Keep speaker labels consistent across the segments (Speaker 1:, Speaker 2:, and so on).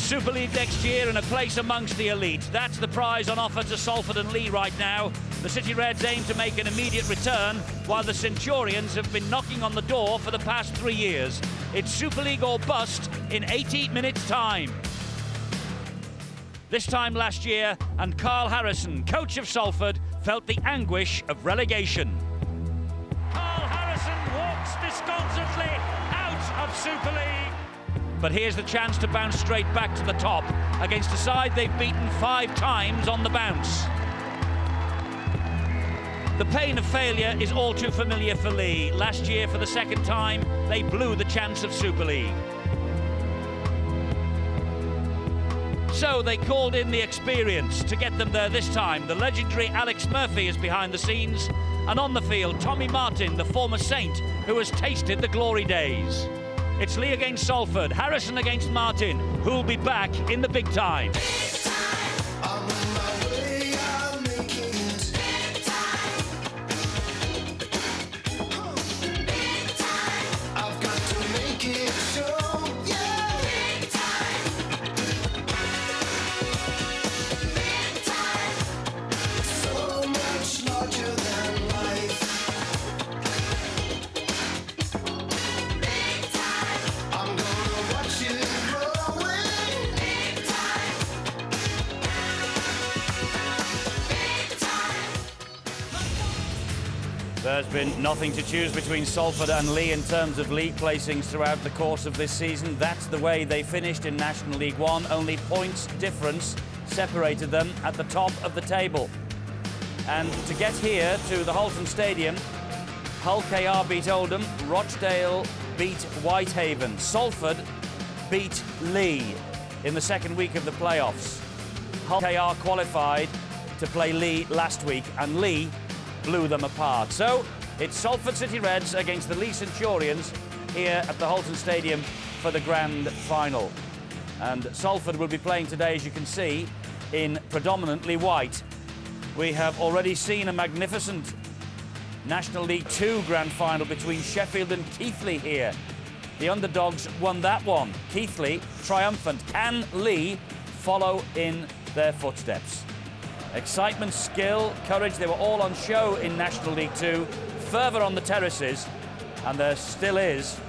Speaker 1: Super League next year and a place amongst the elite. That's the prize on offer to Salford and Leigh right now. The City Reds aim to make an immediate return, while the Centurions have been knocking on the door for the past 3 years. It's Super League or bust in 80 minutes' time. This time last year, and Carl Harrison, coach of Salford, felt the anguish of relegation. Carl Harrison walks disconsolately out of Super League. But here's the chance to bounce straight back to the top against a side they've beaten 5 times on the bounce. The pain of failure is all too familiar for Leigh. Last year, for the second time, they blew the chance of Super League. So they called in the experience to get them there this time. The legendary Alex Murphy is behind the scenes, and on the field, Tommy Martin, the former Saint, who has tasted the glory days. It's Leigh against Salford, Harrison against Martin, who'll be back in the big time. There's been nothing to choose between Salford and Leigh in terms of league placings throughout the course of this season. That's the way they finished in National League One. Only points difference separated them at the top of the table. And to get here to the Halton Stadium, Hull KR beat Oldham, Rochdale beat Whitehaven, Salford beat Leigh in the second week of the playoffs. Hull KR qualified to play Leigh last week, and Leigh blew them apart. So it's Salford City Reds against the Leigh Centurions here at the Halton Stadium for the grand final. And Salford will be playing today, as you can see, in predominantly white. We have already seen a magnificent National League 2 grand final between Sheffield and Keighley here. The underdogs won that one. Keighley triumphant. Can Leigh follow in their footsteps? Excitement, skill, courage, they were all on show in National League 2. Fervour on the terraces, and there still is.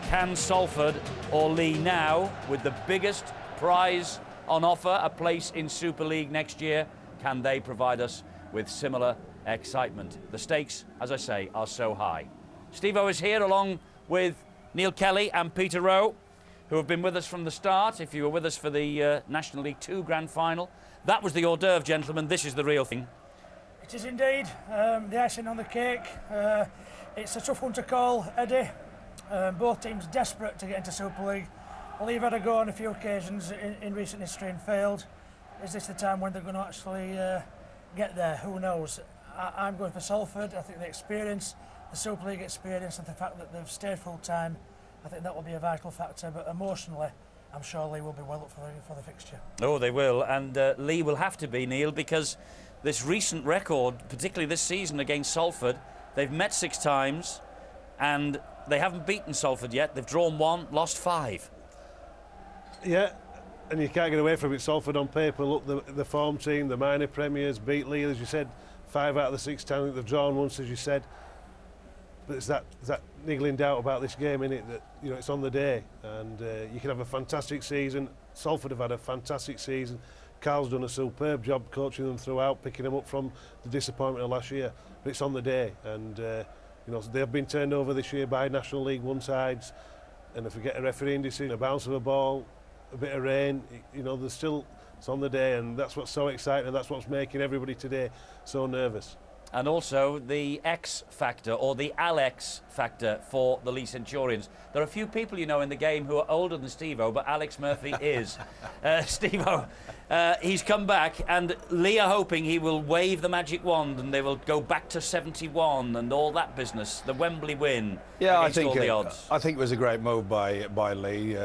Speaker 1: Can Salford or Leigh now, with the biggest prize on offer, a place in Super League next year, can they provide us with similar excitement? The stakes, as I say, are so high. Steve-O is here along with Neil Kelly and Peter Rowe, who have been with us from the start. If you were with us for the National League 2 grand final, that was the hors d'oeuvre, gentlemen. This is the real thing.
Speaker 2: It is indeed. The icing on the cake. It's a tough one to call, Eddie. Both teams desperate to get into Super League. Leigh have had a go on a few occasions in recent history and failed. Is this the time when they're going to actually get there? Who knows? I'm going for Salford. I think the experience, the Super League experience, and the fact that they've stayed full time, I think that will be a vital factor. But emotionally, I'm sure Leigh will be well up for the fixture. Oh,
Speaker 1: they will, and Leigh will have to be, Neil, because this recent record, particularly this season against Salford, they've met 6 times, and they haven't beaten Salford yet. They've drawn 1, lost 5.
Speaker 3: Yeah, and you can't get away from it. Salford on paper, look, the form team, the minor premiers, beat Leigh, as you said, 5 out of the 6 times they've drawn once, as you said. But it's that niggling doubt about this game, innit, that, you know, it's on the day, and you can have a fantastic season. Salford have had a fantastic season. Carl's done a superb job coaching them throughout, picking them up from the disappointment of last year. But it's on the day, and you know, they've been turned over this year by National League 1 sides, and if we get a refereeing decision, a bounce of a ball, a bit of rain, you know, there's still, it's on the day, and that's what's so exciting, and that's what's making everybody today so nervous.
Speaker 1: And also the X factor, or the Alex factor, for the Leigh Centurions. There are a few people, you know, in the game who are older than Steve-O, but Alex Murphy is. Steve-O, he's come back, and Leigh are hoping he will wave the magic wand and they will go back to 71 and all that business, the Wembley win.
Speaker 4: Yeah,
Speaker 1: I think
Speaker 4: it was a great move by Leigh.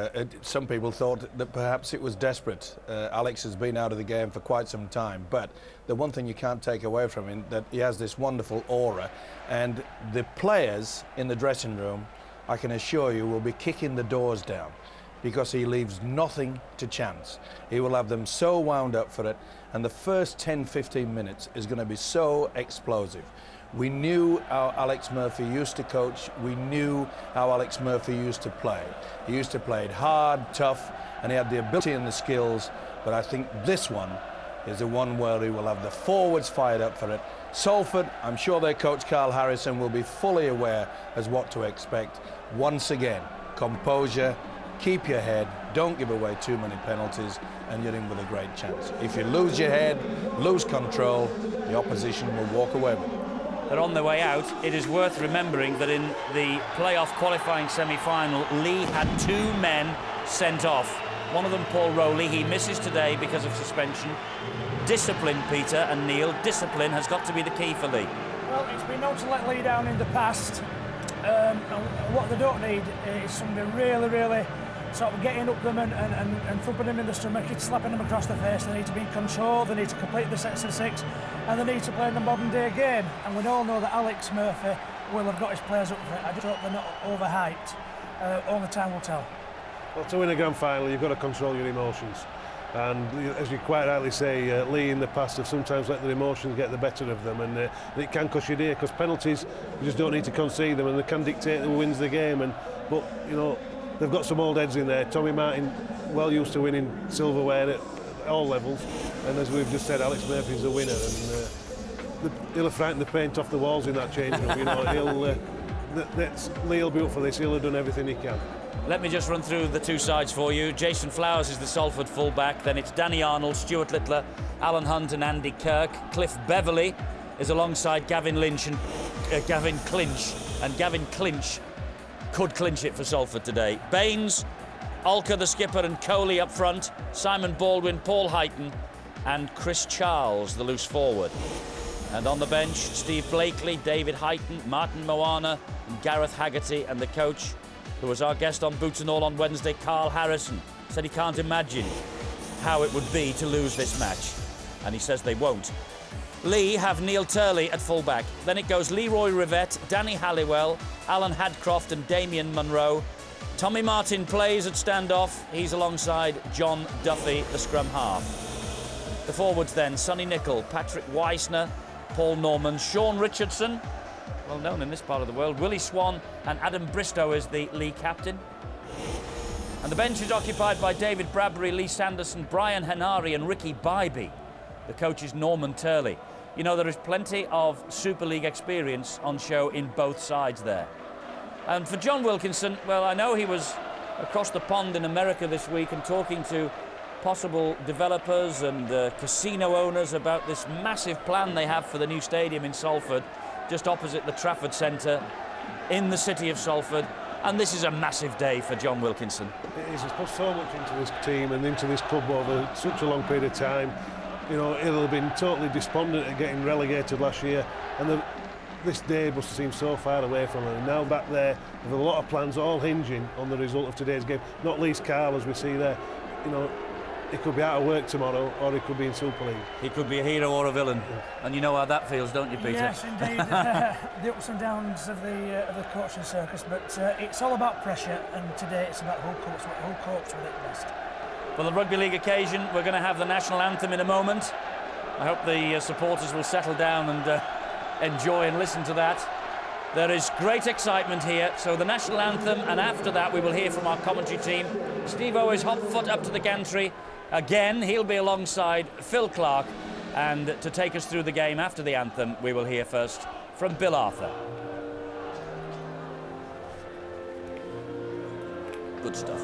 Speaker 4: Some people thought that perhaps it was desperate. Alex has been out of the game for quite some time, but the one thing you can't take away from him, that he has this wonderful aura, and the players in the dressing room, I can assure you, will be kicking the doors down, because he leaves nothing to chance. He will have them so wound up for it, and the first 10-15 minutes is going to be so explosive. We knew how Alex Murphy used to coach. We knew how Alex Murphy used to play. He used to play it hard, tough, and he had the ability and the skills. But I think this one is the one where he will have the forwards fired up for it. Salford, I'm sure their coach Carl Harrison will be fully aware as what to expect. Once again, composure, keep your head, don't give away too many penalties, and you're in with a great chance. If you lose your head, lose control, the opposition will walk away with it.
Speaker 1: They're on their way out. It is worth remembering that in the playoff qualifying semi-final, Leigh had 2 men sent off. One of them, Paul Rowley, he misses today because of suspension. Discipline, Peter and Neil, discipline has got to be the key for Leigh.
Speaker 2: Well, it's been known to let Leigh down in the past. And what they don't need is somebody really sort of getting up them and thumping them in the stomach, slapping them across the face. They need to be in control, they need to complete the sets of 6, and they need to play in the modern day game. And we all know that Alex Murphy will have got his players up for it. I just hope they're not overhyped. Only time will tell.
Speaker 3: Well, to win a grand final, you've got to control your emotions. And as you quite rightly say, Leigh in the past have sometimes let their emotions get the better of them, and it can cost you dear, because penalties, you just don't need to concede them, and they can dictate who wins the game. But you know, they've got some old heads in there. Tommy Martin, well used to winning silverware at all levels, and as we've just said, Alex Murphy's a winner, and he'll have frightened the paint off the walls in that change room. You know, Leigh will be up for this. He'll have done everything he can.
Speaker 1: Let me just run through the 2 sides for you. Jason Flowers is the Salford fullback. Then it's Danny Arnold, Stuart Littler, Alan Hunt and Andy Kirk. Cliff Beverley is alongside Gavin Lynch and Gavin Clinch. And Gavin Clinch could clinch it for Salford today. Baines, Alker the skipper and Coley up front. Simon Baldwin, Paul Heighton and Chris Charles, the loose forward. And on the bench, Steve Blakely, David Heighton, Martin Moana and Gareth Haggerty, and the coach, who was our guest on Boots and All on Wednesday, Carl Harrison, said he can't imagine how it would be to lose this match. And he says they won't. Leigh have Neil Turley at fullback. Then it goes Leroy Rivette, Danny Halliwell, Alan Hadcroft and Damien Munro. Tommy Martin plays at standoff. He's alongside John Duffy, the scrum half. The forwards then, Sonny Nicol, Patrick Weissner, Paul Norman, Sean Richardson, well known in this part of the world, Willie Swan and Adam Bristow is the Leigh captain. And the bench is occupied by David Bradbury, Lee Sanderson, Brian Henari and Ricky Bybee. The coach is Norman Turley. You know, there is plenty of Super League experience on show in both sides there. And for John Wilkinson, well, I know he was across the pond in America this week and talking to possible developers and casino owners about this massive plan they have for the new stadium in Salford, just opposite the Trafford Centre in the city of Salford. And this is a massive day for John Wilkinson.
Speaker 3: It is. He's put so much into this team and into this club over such a long period of time. You know, he'll have been totally despondent at getting relegated last year, and this day must have seemed so far away from him. And now back there with a lot of plans all hinging on the result of today's game, not least Carl, as we see there. You know, he could be out of work tomorrow, or he could be in Super League.
Speaker 1: He could be a hero or a villain, and you know how that feels, don't you, Peter?
Speaker 2: Yes, indeed. The ups and downs of the coaching circus, but it's all about pressure, and today it's about who copes with it best.
Speaker 1: For the Rugby League occasion, we're going to have the national anthem in a moment. I hope the supporters will settle down and enjoy and listen to that. There is great excitement here, so the national anthem, and after that we will hear from our commentary team. Steve-O is hot foot up to the gantry. Again, he'll be alongside Phil Clark, and to take us through the game after the anthem, we will hear first from Bill Arthur. Good stuff.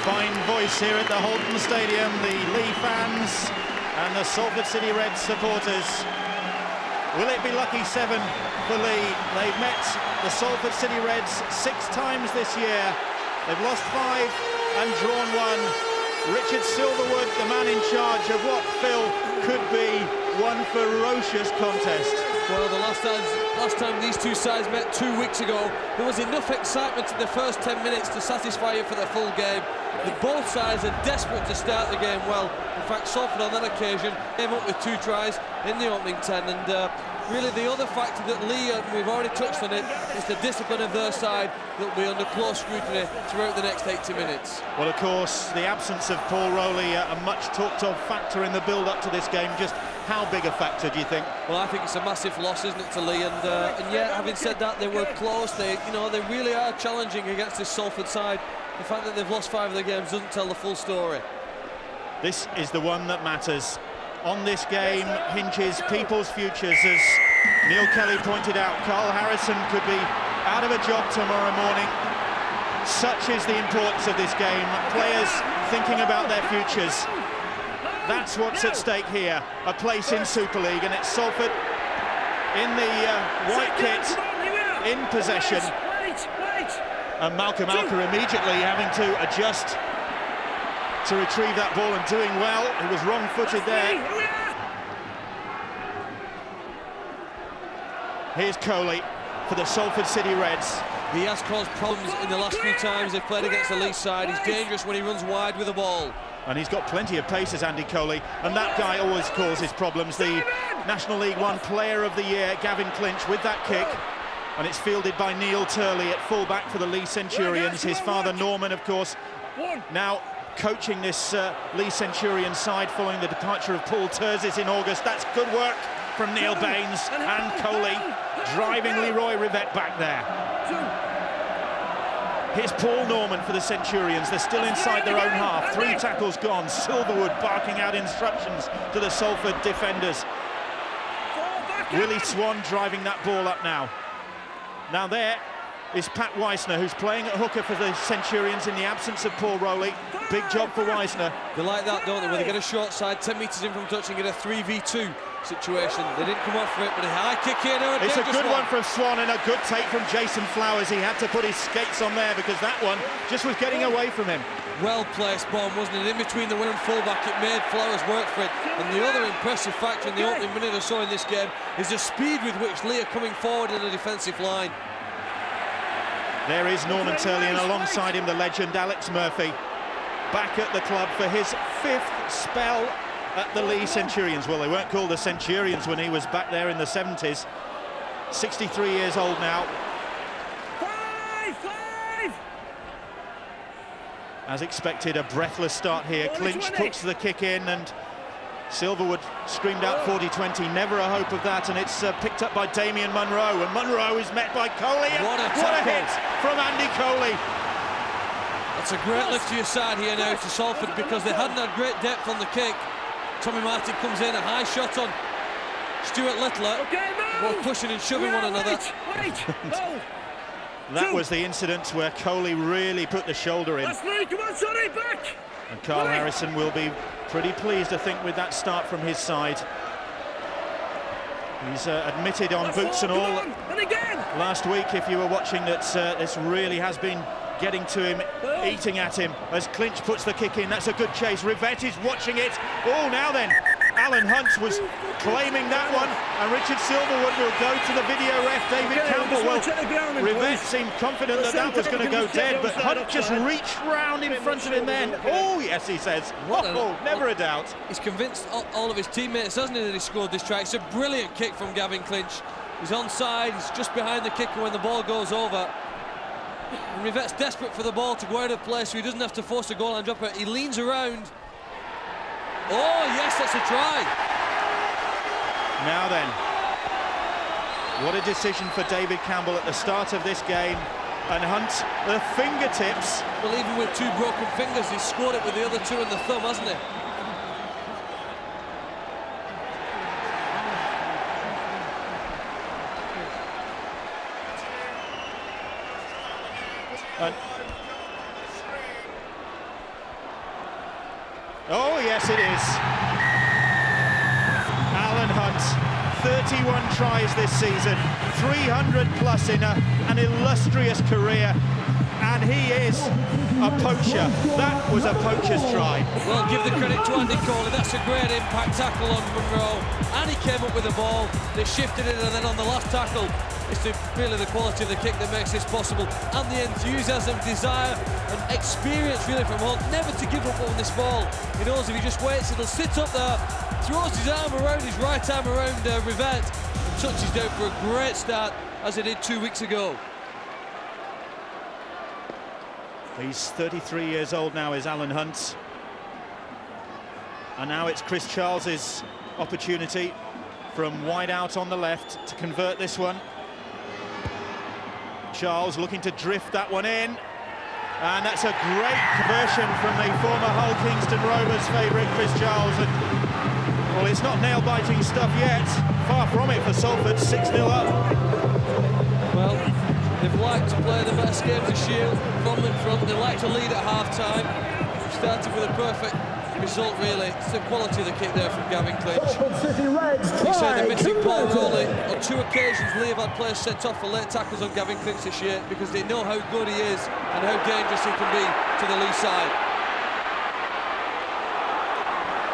Speaker 5: Fine voice here at the Holden Stadium, the Leigh fans and the Salford City Reds supporters. Will it be lucky 7 for Leigh? They've met the Salford City Reds 6 times this year. They've lost 5 and drawn 1. Richard Silverwood, the man in charge of what, Phil, could be one ferocious contest.
Speaker 6: Well, the last time these two sides met 2 weeks ago, there was enough excitement in the first 10 minutes to satisfy you for the full game. Both sides are desperate to start the game well. In fact, Salford on that occasion came up with 2 tries in the opening 10, and really the other factor that Leigh, and we've already touched on it, is the discipline of their side that will be under close scrutiny throughout the next 80 minutes.
Speaker 5: Well, of course, the absence of Paul Rowley, a much talked of factor in the build-up to this game. Just how big a factor do you think?
Speaker 6: Well, I think it's a massive loss, isn't it, to Leigh? And yet, having said that, they were close. They really are challenging against this Salford side. The fact that they've lost 5 of their games doesn't tell the full story.
Speaker 5: This is the one that matters. On this game hinges people's futures, as Neil Kelly pointed out. Carl Harrison could be out of a job tomorrow morning. Such is the importance of this game. Players thinking about their futures. That's what's at stake here. A place in Super League, and it's Salford in the white kit, in possession. And Malcolm Alker immediately having to adjust to retrieve that ball, and doing well. He was wrong-footed there. Here's Coley for the Salford City Reds.
Speaker 6: He has caused problems in the last few times they've played against the Leigh side. He's dangerous when he runs wide with the ball.
Speaker 5: And he's got plenty of pace, as Andy Coley, and that guy always causes problems. The National League One Player of the Year, Gavin Clinch, with that kick. And it's fielded by Neil Turley at full-back for the Leigh Centurions. His father, Norman, of course, now coaching this Leigh Centurion side following the departure of Paul Terzis in August. That's good work from Neil Baines, and Coley driving Leroy Rivette back there. Here's Paul Norman for the Centurions. They're still inside their own half. 3 tackles gone. Silverwood barking out instructions to the Salford defenders. Willie Swan driving that ball up now. Now there is Pat Weissner, who's playing at hooker for the Centurions in the absence of Paul Rowley. Big job for Weissner.
Speaker 6: They like that, don't they? When they get a short side, 10 metres in from touch and get a 3v2 situation. They didn't come off for it, but a high kick here.
Speaker 5: It's a good one from Swan, and a good take from Jason Flowers. He had to put his skates on there because that one just was getting away from him.
Speaker 6: Well-placed bomb, wasn't it? In between the wing and full-back, it made Flowers work for it. And the other impressive factor in the opening minute or so in this game is the speed with which Leigh are coming forward in the defensive line.
Speaker 5: There is Norman Turley, and alongside him the legend Alex Murphy, back at the club for his 5th spell at the Leigh Centurions. Well, they weren't called the Centurions when he was back there in the 70s. 63 years old now. As expected, a breathless start here. Clinch puts the kick in, and Silverwood screamed out 40-20, never a hope of that, and it's picked up by Damien Munro, and Munro is met by Coley.
Speaker 6: What a
Speaker 5: hit from Andy Coley.
Speaker 6: That's a great lift to your side here now to Salford, because they hadn't had great depth on the kick. Tommy Martin comes in, a high shot on Stuart Littler, both pushing and shoving one another.
Speaker 5: That was the incident where Coley really put the shoulder in. And Carl Harrison will be pretty pleased, I think, with that start from his side. He's admitted on boots and all last week, if you were watching, that this really has been getting to him, eating at him, as Clinch puts the kick in. That's a good chase. Rivette is watching it. Oh, now then, Alan Hunt was claiming that one, and Richard Silverwood will go to the video ref, David Campbell. Well, Rivette seemed confident that that was going to go dead, but Hunt just reached round in front of him then. Oh, yes, he says. Oh, never a doubt.
Speaker 6: He's convinced all of his teammates, hasn't he, that he scored this try. It's a brilliant kick from Gavin Clinch. He's onside, he's just behind the kicker when the ball goes over. And Rivette's desperate for the ball to go out of play, so he doesn't have to force a goal line dropper. He leans around. Oh, yes, that's a try.
Speaker 5: Now then, what a decision for David Campbell at the start of this game. And Hunt, the fingertips.
Speaker 6: Well, even with 2 broken fingers, he's scored it with the other 2 and the thumb, hasn't he?
Speaker 5: Oh, yes, it is. Hunt, 31 tries this season, 300 plus in an illustrious career, and he is a poacher. That was a poacher's try.
Speaker 6: Well, give the credit to Andy Coley. That's a great impact tackle on Munro, and he came up with the ball. They shifted it, and then on the last tackle, it's really the quality of the kick that makes this possible, and the enthusiasm, desire, and experience really from Hunt, never to give up on this ball. He knows if he just waits, it'll sit up there, throws his arm around, his right arm around Rivette, and touches down for a great start, as he did 2 weeks ago.
Speaker 5: He's 33 years old now, is Alan Hunt. And now it's Chris Charles's opportunity from wide out on the left to convert this one. Charles looking to drift that one in. And that's a great conversion from the former Hull Kingston Rovers favourite, Chris Charles. And, well, it's not nail-biting stuff yet. Far from it for Salford, 6-0 up.
Speaker 6: Well, they've liked to play the best games this year from in front. They like to lead at half-time. Started with a perfect result, really. It's the quality of the kick there from Gavin Clinch. He said they're missing Paul Rowley. On 2 occasions, Leigh have had players sent off for late tackles on Gavin Clinch this year because they know how good he is and how dangerous he can be to the Leigh side.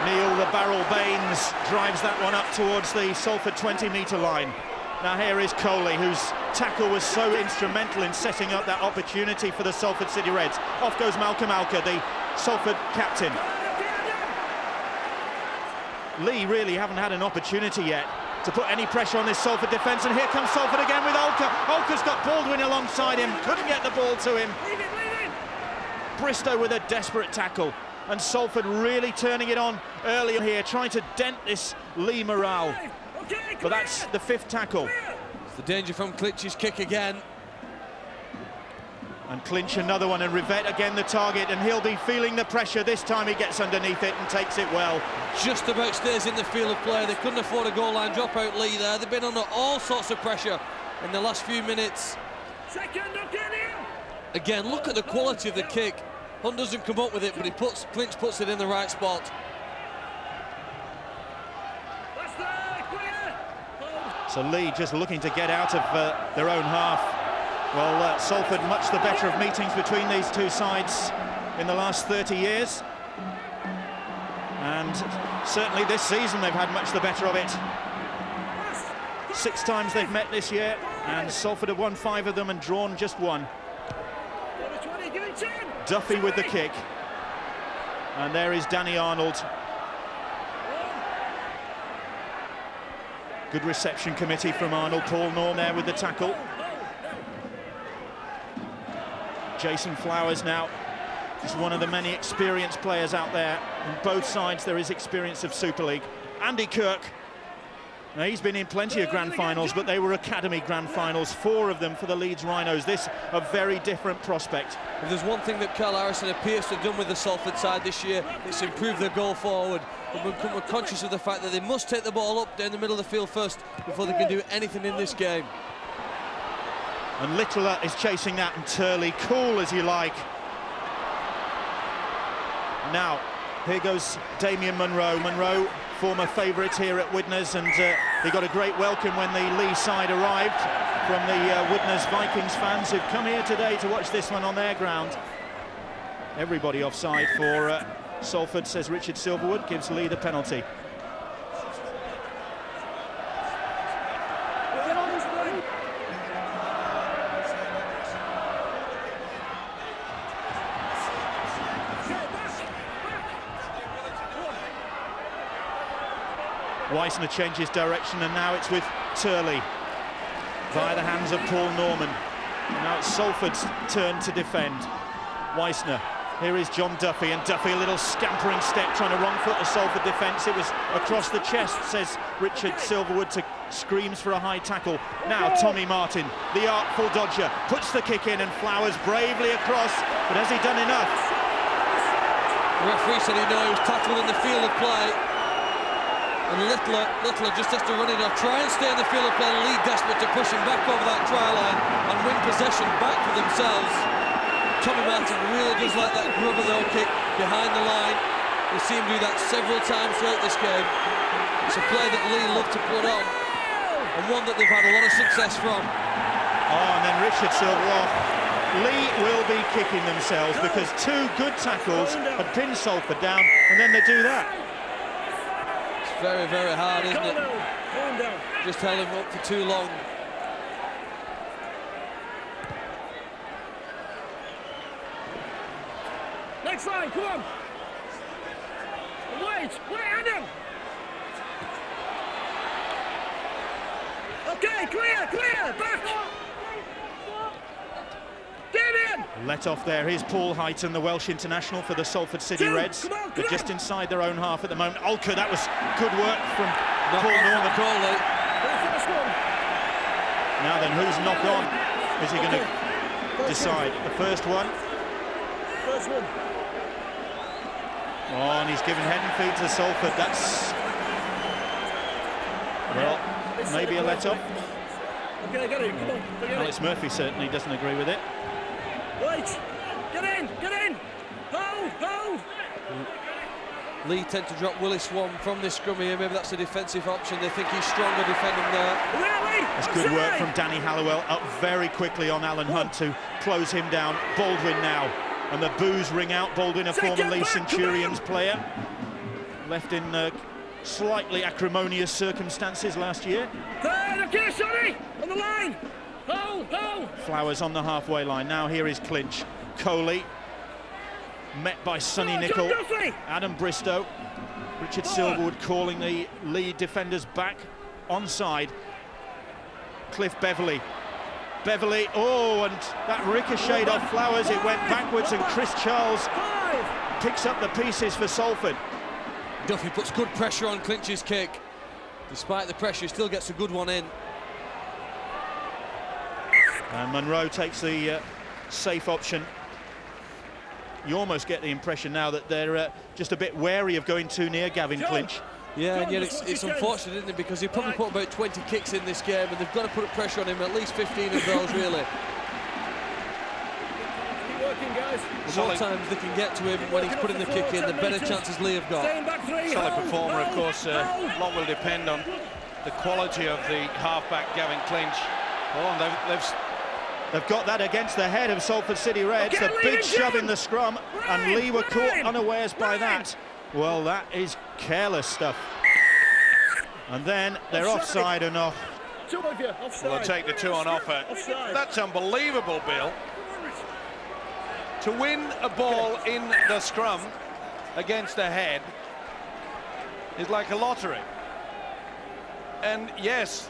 Speaker 5: Neil the Barrel Baines drives that one up towards the Salford 20-metre line. Now here is Coley, whose tackle was so instrumental in setting up that opportunity for the Salford City Reds. Off goes Malcolm Alker, the Salford captain. Leigh really haven't had an opportunity yet to put any pressure on this Salford defence, and here comes Salford again with Alker. Alker's got Baldwin alongside him, couldn't get the ball to him. Bristow with a desperate tackle, and Salford really turning it on early here, trying to dent this Leigh morale. But that's the 5th tackle.
Speaker 6: It's the danger from Clinch's kick again.
Speaker 5: And Clinch another one, and Rivette again the target, and he'll be feeling the pressure. This time he gets underneath it and takes it well.
Speaker 6: Just about stays in the field of play. They couldn't afford a goal line dropout, Leigh, there. They've been under all sorts of pressure in the last few minutes. Again, look at the quality of the kick. Hunt doesn't come up with it, but Clinch puts it in the right spot.
Speaker 5: So Leigh just looking to get out of their own half. Well, Salford much the better of meetings between these two sides in the last 30 years. And certainly this season they've had much the better of it. 6 times they've met this year, and Salford have won 5 of them and drawn just 1. Duffy with the kick. And there is Danny Arnold. Good reception committee from Arnold. Paul Norm there with the tackle. Jason Flowers now is one of the many experienced players out there. On both sides there is experience of Super League. Andy Kirk, now he's been in plenty of grand finals, but they were academy grand finals, 4 of them for the Leeds Rhinos. This a very different prospect.
Speaker 6: If there's one thing that Carl Harrison appears to have done with the Salford side this year, it's improved their goal forward. But we're conscious of the fact that they must take the ball up down the middle of the field first before they can do anything in this game.
Speaker 5: And Littler is chasing that, and Turley, cool as you like. Now, here goes Damien Munro. Munro, former favourite here at Widnes, and he got a great welcome when the Leigh side arrived from the Widnes Vikings fans who've come here today to watch this one on their ground. Everybody offside for Salford, says Richard Silverwood, gives Leigh the penalty. Weissner changes direction, and now it's with Turley via the hands of Paul Norman. Now it's Salford's turn to defend. Weissner, here is John Duffy, and Duffy a little scampering step trying to wrong-foot the Salford defence. It was across the chest, says Richard Silverwood, screams for a high tackle. Now Tommy Martin, the artful dodger, puts the kick in, and Flowers bravely across, but has he done enough?
Speaker 6: The referee said he knows, tackled in the field of play. And Littler just has to run in or try and stay in the field of play. Leigh desperate to push him back over that try line and win possession back for themselves. Tommy Martin really does like that grubber though kick behind the line. We've seen him do that several times throughout this game. It's a play that Leigh loved to put on, and one that they've had a lot of success from.
Speaker 5: Oh, and then Richard Silver off. Leigh will be kicking themselves because two good tackles had pinned Salford down, and then they do that.
Speaker 6: It's very, very hard, isn't it? Just held him up for too long.
Speaker 7: Next line, come on. Wait, Adam. Okay, clear, back. Get in.
Speaker 5: Let off there. Here's Paul Heighton, the Welsh international for the Salford City Reds. They're just inside their own half at the moment. Olka, that was good work from Paul Norman. Now then, who's knock on? Is he going to decide? The first one. Oh, and he's given head and feet to Salford. That's, well, maybe a let-off. Alex Murphy certainly doesn't agree with it.
Speaker 7: Right, get in! Hold!
Speaker 6: Leigh tend to drop Willie Swan from this scrum here. Maybe that's a defensive option. They think he's stronger defending there.
Speaker 5: That's good work from Danny Halliwell, up very quickly on Alan Hunt to close him down. Baldwin now. And the boos ring out. Baldwin, a former Leigh Centurions player, left in slightly acrimonious circumstances last year.
Speaker 7: Okay, sorry, on the line. Hold.
Speaker 5: Flowers on the halfway line. Now here is clinch. Coley, met by Sonny Nicol. Adam Bristow. Richard Silverwood calling the Leigh defenders back onside. Cliff Beverley. Oh, and that ricocheted off Flowers, it went backwards, and Chris Charles picks up the pieces for Salford.
Speaker 6: Duffy puts good pressure on Clinch's kick. Despite the pressure, he still gets a good one in.
Speaker 5: And Munro takes the safe option. You almost get the impression now that they're just a bit wary of going too near Gavin Clinch.
Speaker 6: Yeah, and yet it's unfortunate, isn't it? Because he probably put about 20 kicks in this game, and they've got to put pressure on him, at least 15 of those, really.
Speaker 7: Keep working, guys.
Speaker 6: The more times they can get to him when he's putting the kick in, the better chances Leigh have got.
Speaker 4: Solid performer, of course. A lot will depend on the quality of the halfback Gavin Clinch.
Speaker 5: They've got that against the head of Salford City Reds. The big shove in the scrum, and Leigh were caught unawares by that. Well, that is careless stuff. And then they're offside and off.
Speaker 4: Well, they'll take the 2 on offer. That's unbelievable, Bill. To win a ball in the scrum against the head is like a lottery. And yes,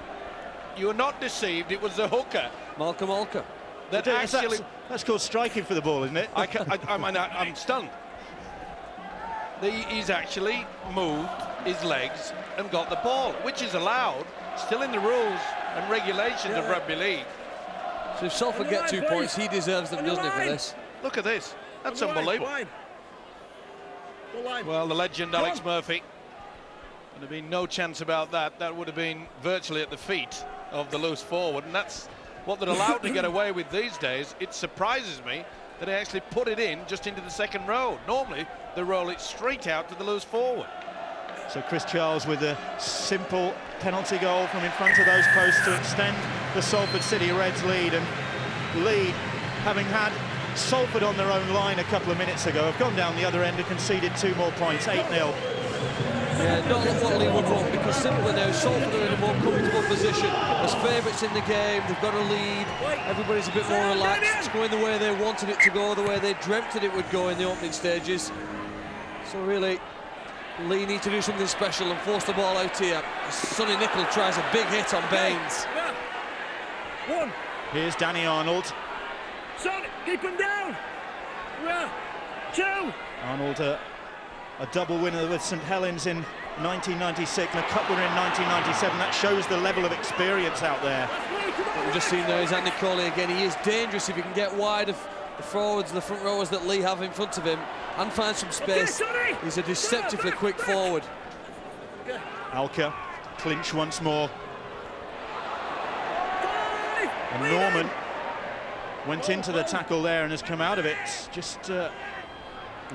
Speaker 4: you're not deceived, it was the hooker.
Speaker 6: Malcolm Olka.
Speaker 5: That's called striking for the ball, isn't it?
Speaker 4: I'm stunned. He's actually moved his legs and got the ball, which is allowed, still in the rules and regulations of rugby league.
Speaker 6: So if Salford get 2 points, he deserves them, doesn't he, for this?
Speaker 4: Look at this. That's unbelievable. Well, the legend Alex Murphy. There'd have been no chance about that. That would have been virtually at the feet of the loose forward, and that's what they're allowed to get away with these days. It surprises me that they actually put it in just into the second row. Normally, they roll it straight out to the loose forward.
Speaker 5: So Chris Charles with a simple penalty goal from in front of those posts to extend the Salford City Reds lead. And Leigh, having had Salford on their own line a couple of minutes ago, have gone down the other end and conceded 2 more points, 8-0.
Speaker 6: Yeah, not what Leigh would want, because simply now Salford are in a more comfortable position as favourites in the game. They've got a lead, everybody's a bit more relaxed. It's going the way they wanted it to go, the way they dreamt that it would go in the opening stages. So really, Leigh need to do something special and force the ball out here. Sonny Nicol tries a big hit on Baines.
Speaker 5: Here's Danny Arnold.
Speaker 7: Son, keep him down. 2.
Speaker 5: Arnold, a double winner with St Helens in 1996 and a cup winner in 1997. That shows the level of experience out there.
Speaker 6: What we've just seen there is Andy Coley again. He is dangerous if he can get wide of the forwards, the front rowers that Leigh have in front of him, and find some space. He's a deceptively quick forward.
Speaker 5: Alka, Clinch once more. And Norman went into the tackle there and has come out of it just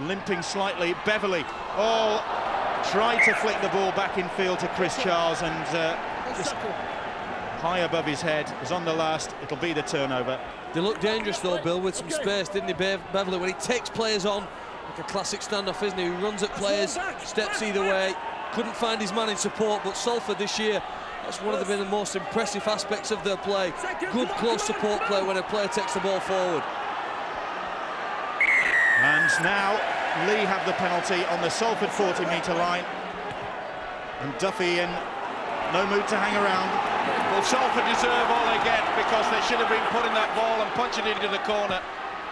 Speaker 5: limping slightly. Beverley, tried to flick the ball back in field to Chris Charles, and just high above his head. Was on the last. It'll be the turnover.
Speaker 6: They look dangerous though, Bill, with some space, didn't he, Beverley, when he takes players on, like a classic standoff, isn't he? He runs at players, steps either way, couldn't find his man in support, but Salford this year, that's one of the most impressive aspects of their play. Good close support play when a player takes the ball forward.
Speaker 5: And now Leigh have the penalty on the Salford 40-metre line, and Duffy in no mood to hang around.
Speaker 4: Well, Salford deserve all they get, because they should have been putting that ball and punching it into the corner.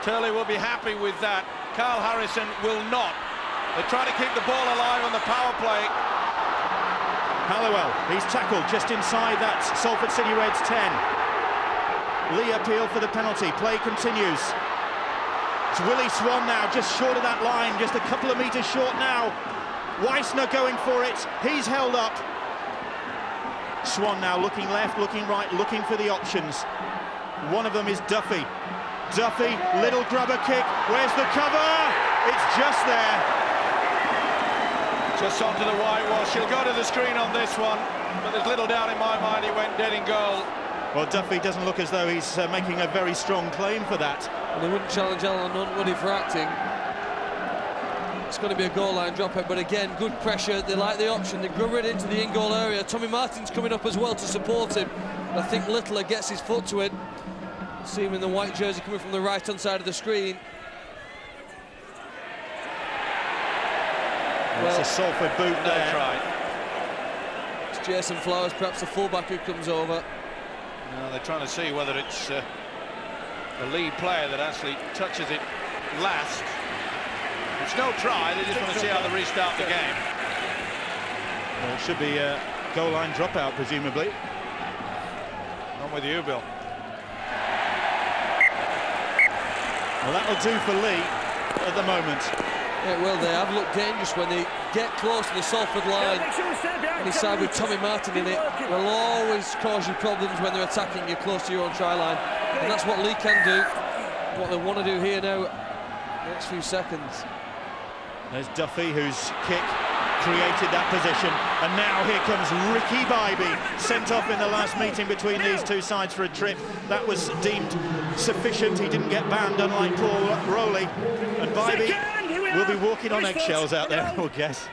Speaker 4: Turley will be happy with that. Carl Harrison will not. They try to keep the ball alive on the power play.
Speaker 5: Halliwell, he's tackled just inside that Salford City Reds 10. Leigh appeal for the penalty. Play continues. It's Willie Swan now, just short of that line, just a couple of metres short now. Weissner going for it. He's held up. Swan now looking left, looking right, looking for the options. One of them is Duffy. Duffy, little grubber kick. Where's the cover? It's just there.
Speaker 4: Just onto the whitewash. She'll go to the screen on this one, but there's little doubt in my mind he went dead in goal.
Speaker 5: Well, Duffy doesn't look as though he's making a very strong claim for that.
Speaker 6: And he wouldn't challenge Alan Hunt, would he, for acting? It's going to be a goal line dropout, but again, good pressure. They like the option. They grubber it into the in-goal area. Tommy Martin's coming up as well to support him. I think Littler gets his foot to it. See him in the white jersey coming from the right-hand side of the screen.
Speaker 5: Well, it's a Salford boot there.
Speaker 4: Try.
Speaker 6: It's Jason Flowers, perhaps the fullback, who comes over.
Speaker 4: No, they're trying to see whether it's a Leigh player that actually touches it last. It's no try, they just want to see how they restart the game.
Speaker 5: Well, it should be a goal line dropout, presumably.
Speaker 4: I'm with you, Bill.
Speaker 5: Well, that'll do for Leigh at the moment.
Speaker 6: Yeah, well, they have looked dangerous when they get close to the Salford line. Any side with Tommy Martin in it will always cause you problems when they're attacking you close to your own try line. And that's what Leigh can do, what they want to do here now, next few seconds.
Speaker 5: There's Duffy, whose kick created that position, and now here comes Ricky Bybee, sent off in the last meeting between these two sides for a trip. That was deemed sufficient. He didn't get banned, unlike Paul Rowley, and Bybee will be walking on eggshells out there, I would guess.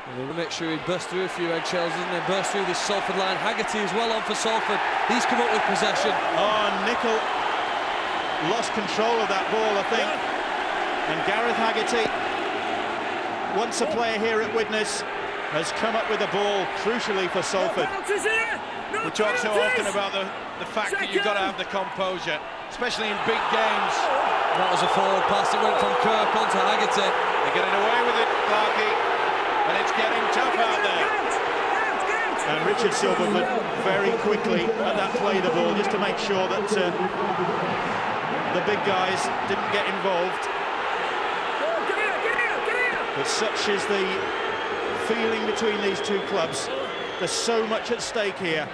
Speaker 6: Well, they will make sure he bursts through a few eggshells, doesn't he? Burst through this Salford line. Haggerty is well on for Salford. He's come up with possession.
Speaker 5: Oh, Nicol lost control of that ball, I think. And Gareth Haggerty, once a player here at Widnes, has come up with the ball crucially for Salford.
Speaker 4: We talk so often about the fact that you've got to have the composure, especially in big games.
Speaker 6: That was a forward pass. It went from Kirk onto Haggerty.
Speaker 4: They're getting away with it, Clarkey, and it's getting tough out there.
Speaker 5: And Richard Silver very quickly at that play the ball, just to make sure that the big guys didn't get involved. But such is the feeling between these two clubs. There's so much at stake here.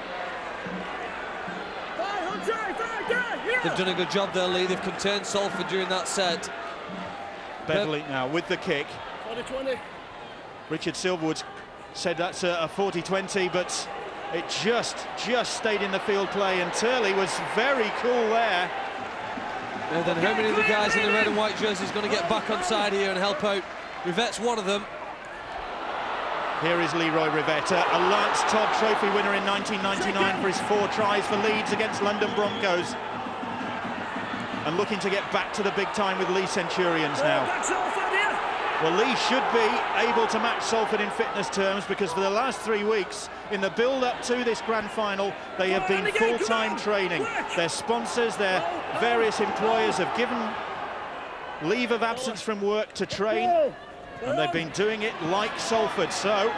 Speaker 6: They've done a good job there, Leigh. They've contained Salford during that set.
Speaker 5: Beverley now with the kick.
Speaker 7: 40-20.
Speaker 5: Richard Silverwood said that's a 40-20, but it just stayed in the field play, and Turley was very cool there.
Speaker 6: And then how many of the guys in the red and white jerseys going to get back on side here and help out? Rivette's one of them.
Speaker 5: Here is Leroy Rivette, a Lance Todd Trophy winner in 1999 for his 4 tries for Leeds against London Broncos. And looking to get back to the big time with Leigh Centurions now. Well, Leigh should be able to match Salford in fitness terms, because for the last 3 weeks, in the build-up to this grand final, they have been full-time training. Their sponsors, their various employers have given leave of absence from work to train, and they've been doing it like Salford, so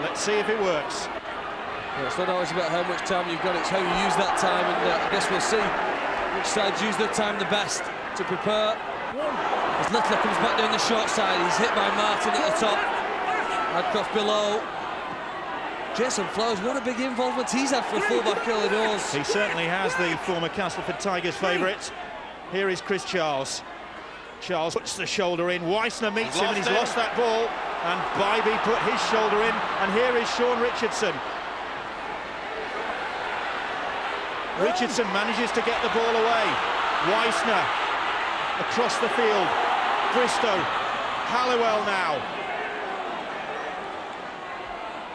Speaker 5: let's see if it works.
Speaker 6: Yeah, it's not always about how much time you've got, it's how you use that time, and I guess we'll see which sides use their time the best to prepare. As Littler comes back down the short side, he's hit by Martin at the top, Adcroft below. Jason Flowers, what a big involvement he's had for a fullback early doors.
Speaker 5: He certainly has, the former Castleford Tigers favourite. Here is Chris Charles. Charles puts the shoulder in, Weissner meets him, and he's lost that ball. and Bybee put his shoulder in, and here is Sean Richardson. Richardson manages to get the ball away. Weissner across the field. Bristow, Halliwell now.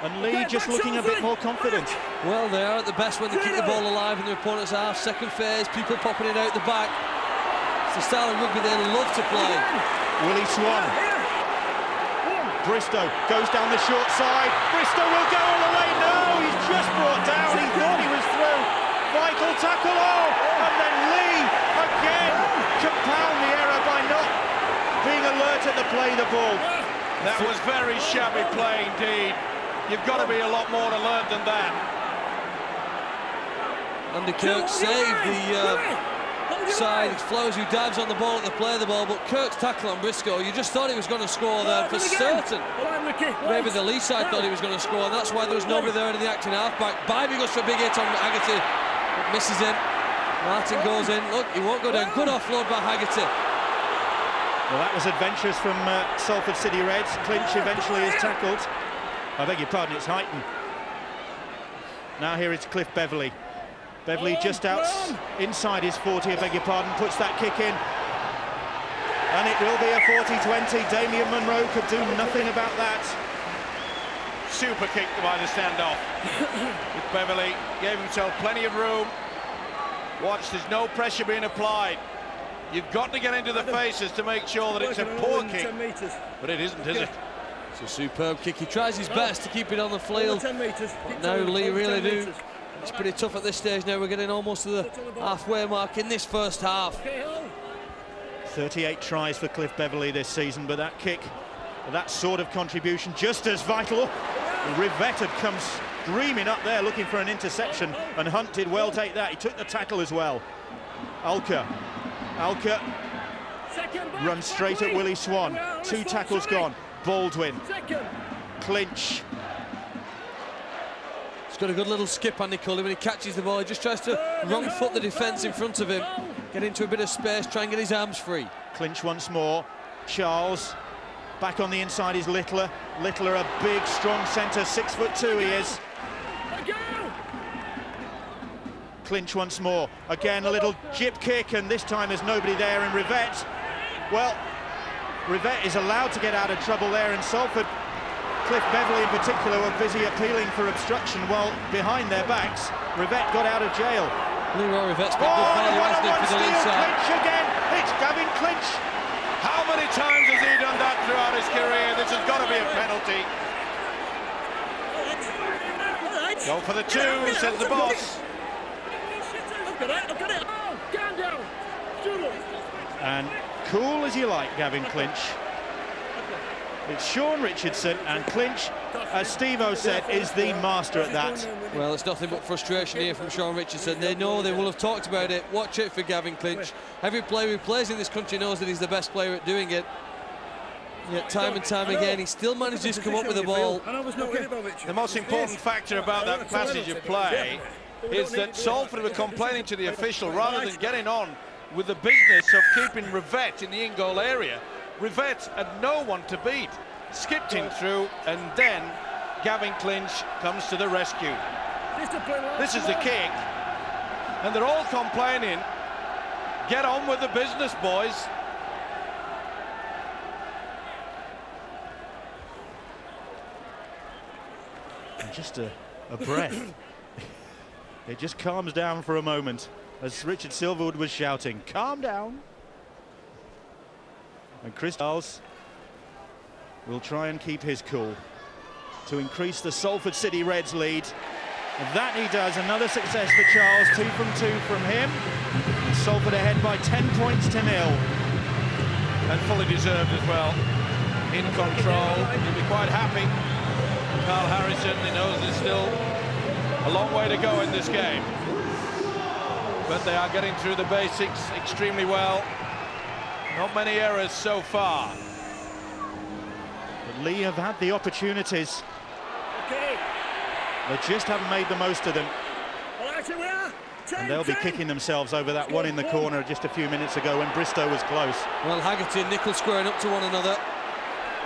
Speaker 5: And Leigh just looking a bit more confident.
Speaker 6: Well, they are at the best when they keep the ball alive in their opponent's half. Second phase, people popping it out the back. It's the style of rugby they love to play.
Speaker 5: Willie Swan. Bristow goes down the short side. Bristow will go all the way. No, he's just brought down. He thought he was through. Vital tackle. Oh, and then Leigh again compound the error by not being alert at the play the ball.
Speaker 4: That was very shabby play indeed. You've got to be a lot more alert than that.
Speaker 6: Andy Kirk saved the side. It's Flowers who dives on the ball at the play of the ball, but Kirk's tackle on Briscoe, you just thought he was going to score there for certain. Maybe the Leigh side thought he was going to score, and that's why there was nobody there in the acting halfback. Bybee goes for a big hit on Haggerty, but misses him. Martin goes in. Look, he won't go down. Good offload by Haggerty.
Speaker 5: Well, that was adventurous from Salford City Reds. Clinch eventually is tackled. I beg your pardon, it's Heighton. Now here it's Cliff Beverley. Beverley just out inside his 40, I beg your pardon, puts that kick in. And it will be a 40-20. Damien Munro could do nothing about that.
Speaker 4: Super kick by the standoff. Beverley gave himself plenty of room. Watch, there's no pressure being applied. You've got to get into the faces to make sure that it's a poor kick. But it isn't, is it?
Speaker 6: It's a superb kick. He tries his best to keep it on the field. But now Leigh really do. It's pretty tough at this stage now. We're getting almost to the halfway mark in this first half.
Speaker 5: 38 tries for Cliff Beverley this season, but that kick, that sort of contribution, just as vital. Rivette had come screaming up there looking for an interception, and Hunt did well take that. He took the tackle as well. Alker runs straight at Willie Swan. 2 tackles gone. Baldwin. Clinch.
Speaker 6: He's got a good little skip, Andy Cully, when he catches the ball. He just tries to wrong foot the defence in front of him, get into a bit of space, try and get his arms free.
Speaker 5: Clinch once more. Charles. Back on the inside is Littler. Littler, a big, strong centre, 6'2" he is. Clinch once more. Again, a little jip kick, and this time there's nobody there in Rivette. Well, Rivette is allowed to get out of trouble there in Salford. Cliff Beverley in particular were busy appealing for obstruction, while behind their backs, Rivette got out of jail.
Speaker 6: Leroy Rivette's been good value, hasn't he, for the Leigh side.
Speaker 5: Clinch again. It's Gavin Clinch.
Speaker 4: How many times has he done that throughout his career? This has got to be a penalty. Go for the 2, says the boss.
Speaker 7: I've got it. Oh, calm down.
Speaker 5: And cool as you like, Gavin Clinch. It's Sean Richardson, and Clinch, as Steve-O said, is the master at that.
Speaker 6: Well, it's nothing but frustration here from Sean Richardson. They know, they will have talked about it. Watch it for Gavin Clinch. Every player who plays in this country knows that he's the best player at doing it. Yet time and time again, he still manages to come up with the ball.
Speaker 4: The most important factor about that passage of play is that Salford were complaining to the official rather than getting on with the business of keeping Rivette in the in-goal area. Rivette had no one to beat, skipped him through, and then Gavin Clinch comes to the rescue. This is the kick, and they're all complaining. Get on with the business, boys.
Speaker 5: And just a breath. It just calms down for a moment, as Richard Silverwood was shouting, calm down. And Chris Charles will try and keep his cool to increase the Salford City Reds lead. And that he does. Another success for Charles. 2 from 2 from him. And Salford ahead by 10 points to 0.
Speaker 4: And fully deserved as well. In control. He'll be quite happy. Carl Harrison, he knows there's still a long way to go in this game. But they are getting through the basics extremely well. Not many errors so far.
Speaker 5: But Leigh have had the opportunities. They just haven't made the most of them. And they'll be kicking themselves over that one in the corner just a few minutes ago when Bristow was close.
Speaker 6: Well, Haggerty and Nicholl squaring up to one another.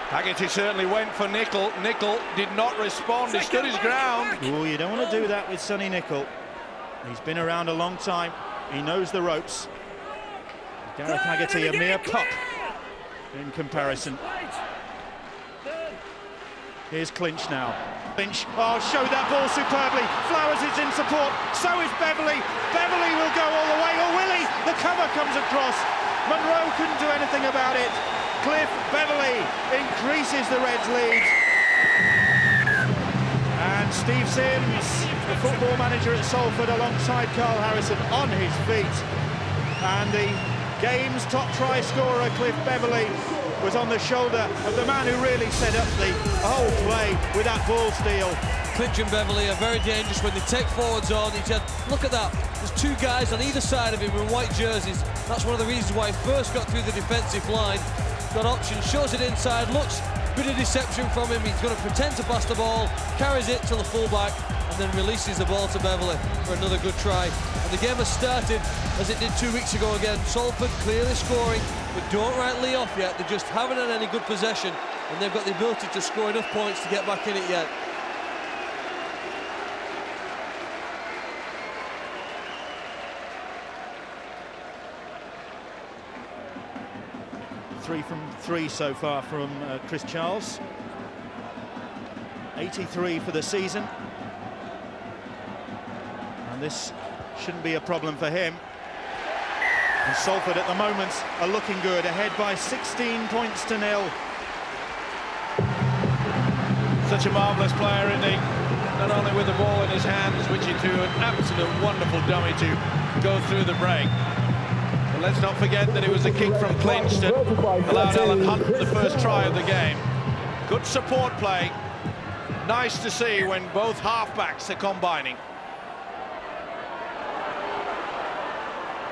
Speaker 4: Haggerty certainly went for Nicol. Nicol did not respond. He stood his ground.
Speaker 5: Oh, you don't want to do that with Sonny Nicol. He's been around a long time. He knows the ropes. Gareth Haggerty, a mere pup in comparison. Here's Clinch now. Clinch, oh, showed that ball superbly. Flowers is in support, so is Beverley. Beverley will go all the way, or will he? The cover comes across. Monroe couldn't do anything about it. Cliff Beverley increases the Reds' lead. And Steve Sims, the football manager at Salford, alongside Carl Harrison, on his feet. And the game's top try scorer, Cliff Beverley, was on the shoulder of the man who really set up the whole play with that ball steal.
Speaker 6: Clinch and Beverley are very dangerous when they take forwards on. He said, look at that, there's two guys on either side of him in white jerseys. That's one of the reasons why he first got through the defensive line. Got options, shows it inside, looks, bit of deception from him. He's going to pretend to pass the ball, carries it to the fullback, and then releases the ball to Beverley for another good try. And the game has started as it did 2 weeks ago again. Salford clearly scoring, but don't write Leigh off yet. They just haven't had any good possession, and they've got the ability to score enough points to get back in it yet.
Speaker 5: Three from three so far from Chris Charles. 83 for the season. And this shouldn't be a problem for him. And Salford at the moment are looking good, ahead by 16 points to 0.
Speaker 4: Such a marvellous player, isn't he? Not only with the ball in his hands, which he threw an absolute wonderful dummy to go through the break. But let's not forget that it was a kick from Clinch that allowed Alan Hunt the first try of the game. Good support play. Nice to see when both halfbacks are combining.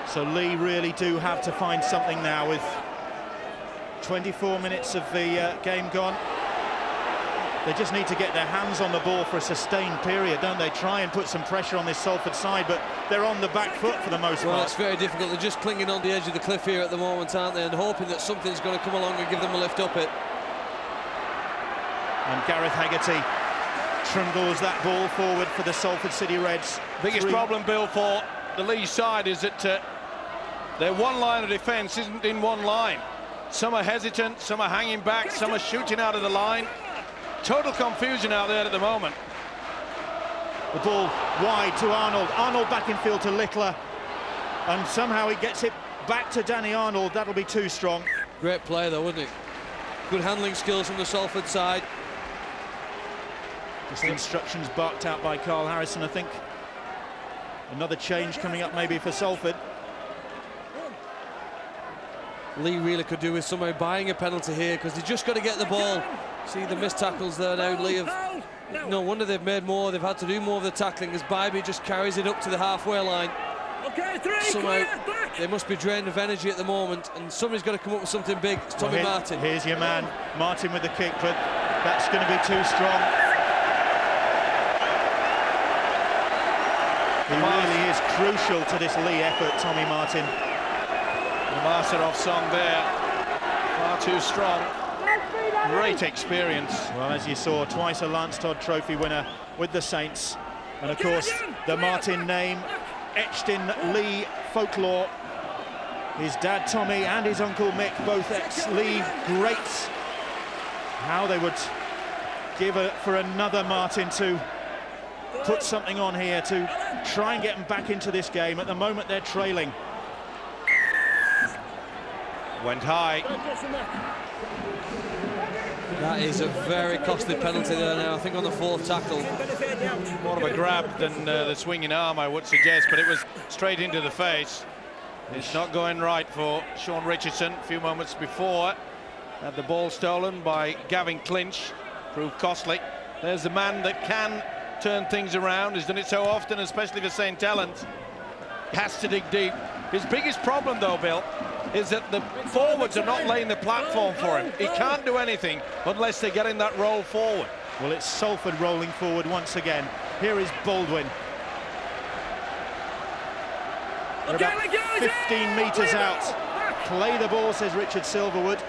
Speaker 5: So Leigh really do have to find something now with 24 minutes of the game gone. They just need to get their hands on the ball for a sustained period, don't they? Try and put some pressure on this Salford side, but they're on the back foot for the most part.
Speaker 6: Well, it's very difficult. They're just clinging on the edge of the cliff here at the moment, aren't they? And hoping that something's going to come along and give them a lift up it.
Speaker 5: And Gareth Haggerty trundles that ball forward for the Salford City Reds.
Speaker 4: Biggest problem, Bill, for the Leigh side is that their one line of defence isn't in one line. Some are hesitant, some are hanging back, some are shooting out of the line. Total confusion out there at the moment.
Speaker 5: The ball wide to Arnold. Arnold back in field to Littler. And somehow he gets it back to Danny Arnold. That'll be too strong.
Speaker 6: Great play though, wasn't it? Good handling skills from the Salford side.
Speaker 5: Just instructions barked out by Carl Harrison, I think. Another change coming up maybe for Salford.
Speaker 6: Leigh really could do with somebody buying a penalty here, because they just got to get the ball. See the missed tackles there now. Leigh have, no wonder they've made more. They've had to do more of the tackling as Bybee just carries it up to the halfway line. Somehow they must be drained of energy at the moment, and somebody's got to come up with something big. It's Tommy Martin.
Speaker 5: Here's your man, Martin with the kick, but that's going to be too strong. He really is crucial to this Leigh effort, Tommy Martin.
Speaker 4: The Marcerov song there, far too strong. Great experience.
Speaker 5: Well, as you saw, twice a Lance Todd Trophy winner with the Saints. And of course, the Martin name etched in Leigh folklore. His dad Tommy and his uncle Mick, both ex-Leigh greats. How they would give for another Martin to put something on here to try and get them back into this game. At the moment, they're trailing.
Speaker 4: Went high.
Speaker 6: That is a very costly penalty there now, I think on the fourth tackle.
Speaker 4: More of a grab than the swinging arm, I would suggest, but it was straight into the face. It's not going right for Sean Richardson. A few moments before, had the ball stolen by Gavin Clinch, proved costly. There's the man that can turn things around, has done it so often, especially for St. Helens. Has to dig deep. His biggest problem, though, Bill, is that the forwards are not laying the platform for him. He can't do anything unless they're getting that roll forward.
Speaker 5: Well, it's Salford rolling forward once again. Here is Baldwin. They're about 15 metres out. Play the ball, says Richard Silverwood.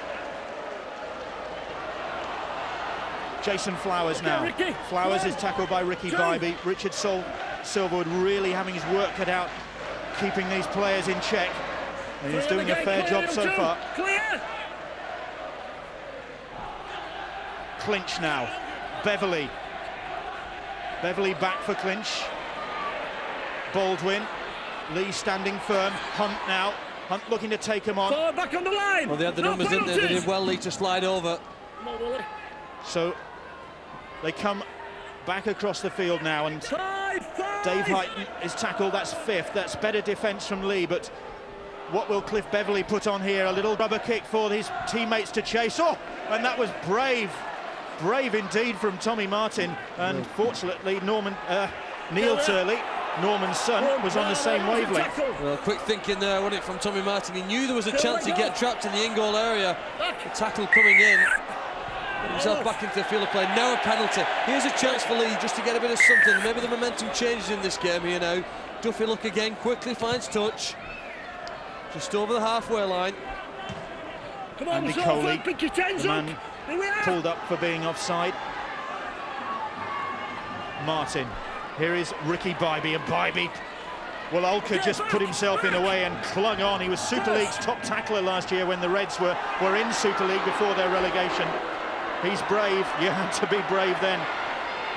Speaker 5: Jason Flowers now. Flowers is tackled by Ricky Bybee. Richard Silverwood really having his work cut out, keeping these players in check. And he's doing a fair job so far. Clinch now. Beverley. Beverley back for clinch. Baldwin. Leigh standing firm. Hunt now. Hunt looking to take him on.
Speaker 7: Forward, back on the line.
Speaker 6: Well, they had the numbers, didn't they? They did well, Leigh, to slide over.
Speaker 5: So they come back across the field now, and Dave Heighton is tackled. That's fifth. That's better defence from Leigh, but what will Cliff Beverley put on here? A little rubber kick for his teammates to chase. Oh, and that was brave. Brave indeed from Tommy Martin, and fortunately Neil Turley, Norman's son, was on the same wavelength.
Speaker 6: Well, quick thinking there, wasn't it, from Tommy Martin? He knew there was a chance he'd get trapped in the in-goal area. The tackle coming in, put himself back into the field of play. Now a penalty. Here's a chance for Leigh just to get a bit of something. Maybe the momentum changes in this game here now. Duffy look again, quickly finds touch. Just over the halfway line.
Speaker 7: Come on,
Speaker 5: Andy Coley, the man pulled up for being offside. Martin. Here is Ricky Bybee, and Bybee, well, Ulker just put himself in a way and clung on. He was Super League's top tackler last year when the Reds were in Super League before their relegation. He's brave. You had to be brave then.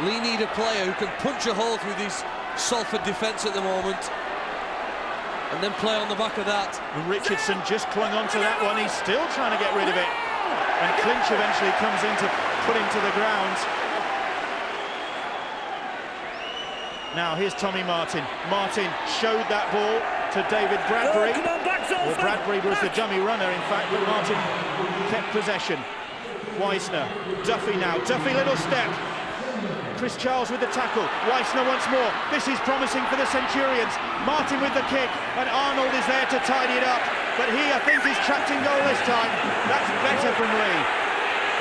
Speaker 6: Leigh need a player who can punch a hole through this Salford defence at the moment, and then play on the back of that.
Speaker 5: And Richardson just clung on to that one. He's still trying to get rid of it. And Clinch eventually comes in to put him to the ground. Now here's Tommy Martin. Martin showed that ball to David Bradbury. Well, Bradbury was the dummy runner, in fact, but Martin kept possession. Weissner, Duffy now. Duffy, little step. Chris Charles with the tackle. Weissner once more. This is promising for the Centurions. Martin with the kick, and Arnold is there to tidy it up. But he, I think, is trapped in goal this time. That's better from Leigh.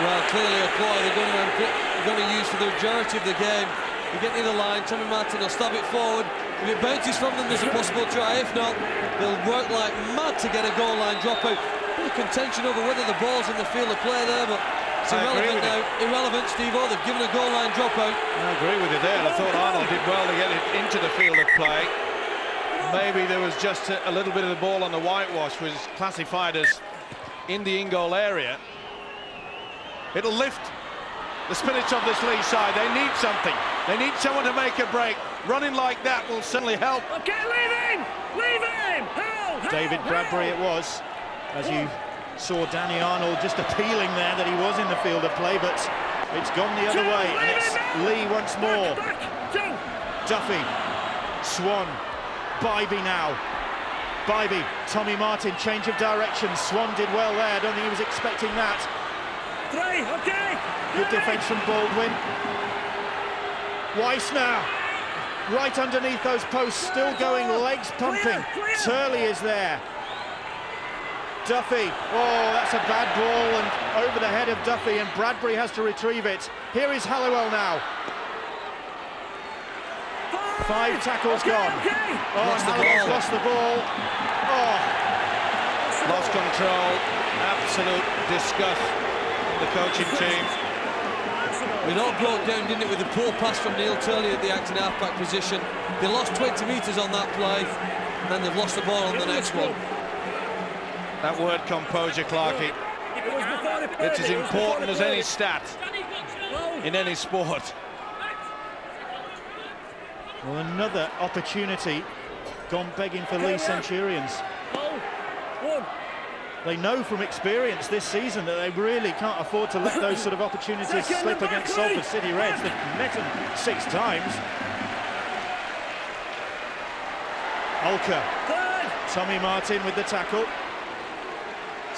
Speaker 6: Well, clearly a ploy they're going to use for the majority of the game. They get near the line, Tommy Martin will stab it forward. If it bounces from them, there's a possible try. If not, they'll work like mad to get a goal line dropout. A bit of contention over whether the ball's in the field of play there, but it's irrelevant now. Irrelevant, Steve-O. They've given a goal line dropout.
Speaker 4: I agree with you there. I thought Arnold did well to get it into the field of play. Maybe there was just a little bit of the ball on the whitewash, which is classified as in the in-goal area. It'll lift the spirits of this Leigh side. They need something. They need someone to make a break. Running like that will certainly help.
Speaker 7: Okay, leave him! Leave him! Help!
Speaker 5: David Bradbury it was, as you saw Danny Arnold just appealing there that he was in the field of play, but it's gone the other way, and it's Leigh once more. Duffy, Swan, Bybee now. Bybee, Tommy Martin, change of direction. Swan did well there. I don't think he was expecting that.
Speaker 7: Okay.
Speaker 5: Good defence from Baldwin. Weissner, right underneath those posts, still going, legs pumping. Turley is there. Duffy, oh, that's a bad ball, and over the head of Duffy, and Bradbury has to retrieve it. Here is Halliwell now. 5 tackles gone. Oh, and Halliwell's lost the ball. Oh.
Speaker 4: Lost control. Absolute disgust from the coaching team.
Speaker 6: It all broke down, didn't it, with the poor pass from Neil Turley at the acting half-back position. They lost 20 metres on that play, and then they've lost the ball on the next one.
Speaker 4: That word composure, Clarkie. It's as important as any stat in any sport.
Speaker 5: Well, another opportunity gone begging for Leigh Centurions. They know from experience this season that they really can't afford to let those sort of opportunities slip against Salford City Reds. They've met them 6 times. Ulker. Tommy Martin with the tackle.